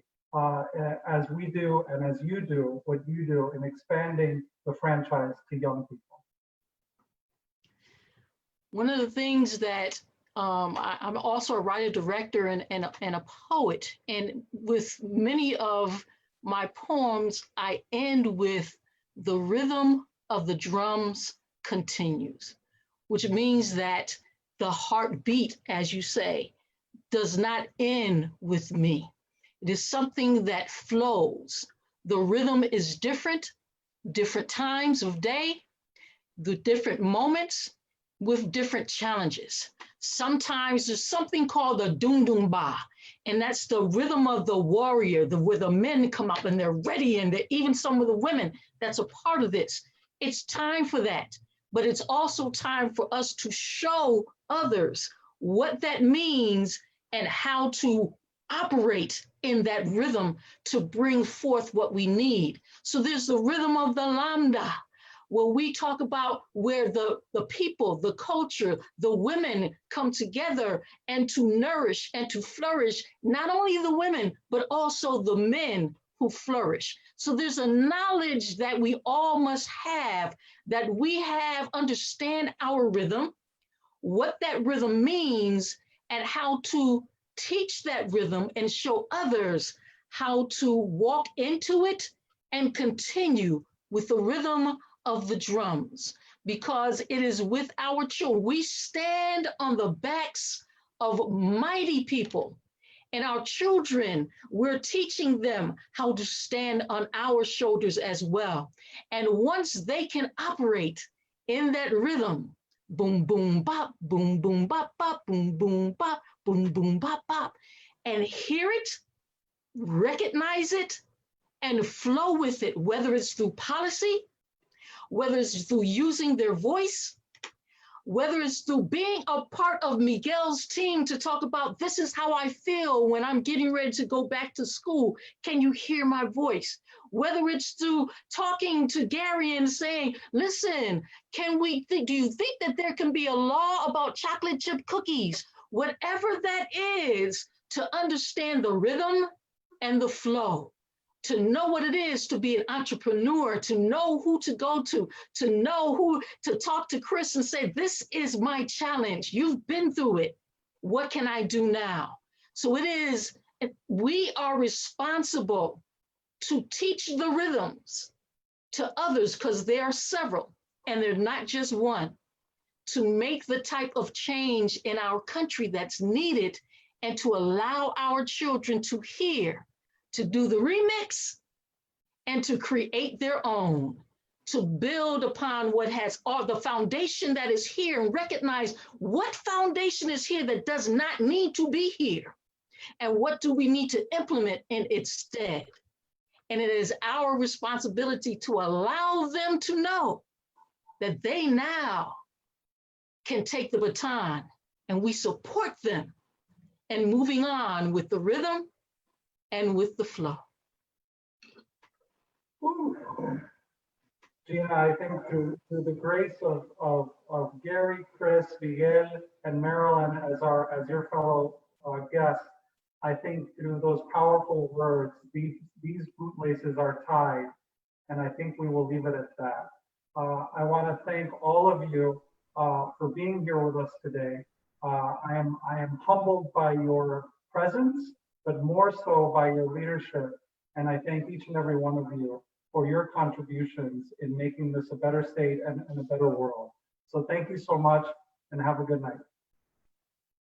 as we do and as you do what you do in expanding the franchise to young people. One of the things that I'm also a writer, director, and a poet. And with many of my poems, I end with the rhythm of the drums continues, which means that the heartbeat, as you say, does not end with me. It is something that flows. The rhythm is different times of day, the different moments with different challenges. Sometimes there's something called the dum dum ba, and that's the rhythm of the warrior, where the men come up and they're ready, and even some of the women, that's a part of this. It's time for that, but it's also time for us to show others what that means and how to operate in that rhythm to bring forth what we need. So there's the rhythm of the lambda, where we talk about where the people, the culture, the women come together and to nourish and to flourish, not only the women, but also the men who flourish. So there's a knowledge that we all must have, that we understand our rhythm, what that rhythm means, and how to teach that rhythm and show others how to walk into it and continue with the rhythm of the drums, because it is with our children. We stand on the backs of mighty people. And our children, we're teaching them how to stand on our shoulders as well. And once they can operate in that rhythm, boom, boom, bop, boom, boom, bop, bop, boom, boom, bop, boom, boom, bop, bop, and hear it, recognize it, and flow with it, whether it's through policy, whether it's through using their voice, whether it's through being a part of Miguel's team to talk about, this is how I feel when I'm getting ready to go back to school. Can you hear my voice? Whether it's through talking to Gary and saying, listen, do you think that there can be a law about chocolate chip cookies? Whatever that is, to understand the rhythm and the flow, to know what it is to be an entrepreneur, to know who to go to know who to talk to Chris and say, this is my challenge. You've been through it. What can I do now? So we are responsible to teach the rhythms to others, because there are several and they're not just one, to make the type of change in our country that's needed, and to allow our children to hear, to do the remix, and to create their own, to build upon what has all the foundation that is here, and recognize what foundation is here that does not need to be here, and what do we need to implement in its stead. And it is our responsibility to allow them to know that they now can take the baton, and we support them and moving on with the rhythm and with the flow. Woo. Gina, I think through the grace of Gary, Chris, Miguel, and Marilyn as your fellow guests, I think through those powerful words, these bootlaces are tied, and I think we will leave it at that. I want to thank all of you for being here with us today. I am humbled by your presence, but more so by your leadership. And I thank each and every one of you for your contributions in making this a better state and a better world. So thank you so much, and have a good night.